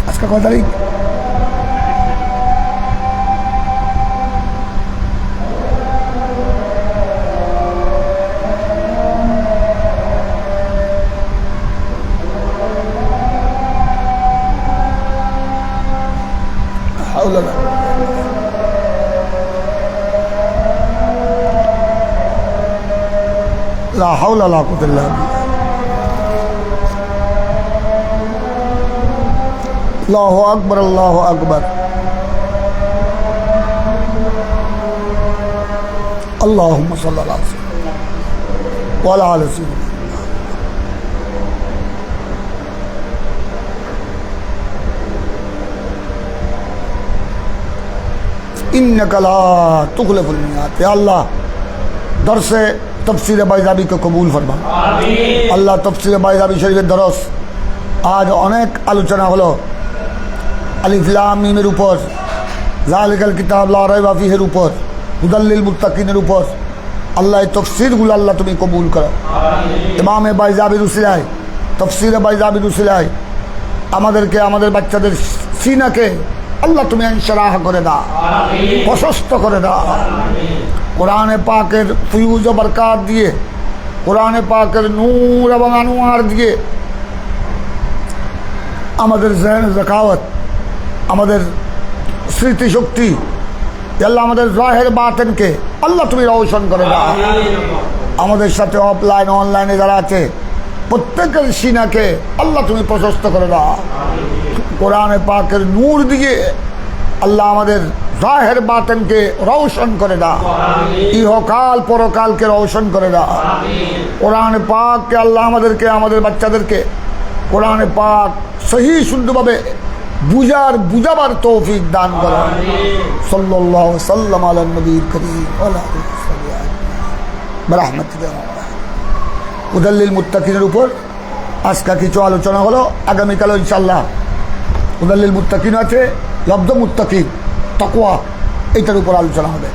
আজকে কয় তারিখ? হাওলা লা লা হাওলা লা কুওয়াতা ইল্লা বিল্লাহ। আল্লাহু আকবার, আল্লাহু আকবার। اللهم صل على سيدنا وعلى آل سيدنا إنك لا تخلف الميعاد। या अल्लाह दरस तफसीर बैज़ाबी को कबूल फरमा। আল্লাহ তফসির বাইজাবি শরীফের দরস আজ অনেক আলোচনা হলো আলিফ লাম মিমের উপর, যালিকাল কিতাব লা রাইবা ফীহির উপর, হুদাল্লিল মুত্তাকিনের উপর। আল্লাহ এই তফসিরগুলো আল্লাহ তুমি কবুল করো। ইমামে বাইজাবির উসিলায়, তফসিরে বাইজাবির উসিলায় আমাদেরকে, আমাদের বাচ্চাদের সিনাকে আল্লাহ তুমি ইনশরাহ করে দাও, প্রশস্ত করে দাও। কোরআনে পাকের ফিউজ ও বরকাত দিয়ে, কোরআনে পাকের নূর এবং আনোয়ার দিয়ে আমাদের জেহন জাকাওয়াত, আমাদের স্মৃতিশক্তি, আল্লাহ আমাদের জাহের বাতেনকে আল্লাহ তুমি রওশন করে দাও। আমাদের সাথে অফলাইন অনলাইনে যারা আছে প্রত্যেকের সিনাকে আল্লাহ তুমি প্রশস্ত করে দাও। কোরআনে পাকের নূর দিয়ে আল্লাহ আমাদের জাহের বাতেনকে রওশন করে দাও, ইহকাল পরকালকে রওশন করে দাও। কোরআনে পাককে আল্লাহ আমাদেরকে, আমাদের বাচ্চাদেরকে কোরআনে পাক সহি শুদ্ধভাবে বুঝাবার তৌফিক দান করো। সাল্লাল্লাহু সাল্লাম আলা নবীর করিম ওয়া আলা বিরহমাতিকা। হুদাল্লিল মুত্তাকিনের উপর আজকে কিছু আলোচনা হলো। আগামীকাল ইনশাআল্লাহ হুদাল্লিল মুত্তাকিন আছে, লব্ধ মুত্তাকিন, তাকওয়া, এইটার উপর আলোচনা হবে।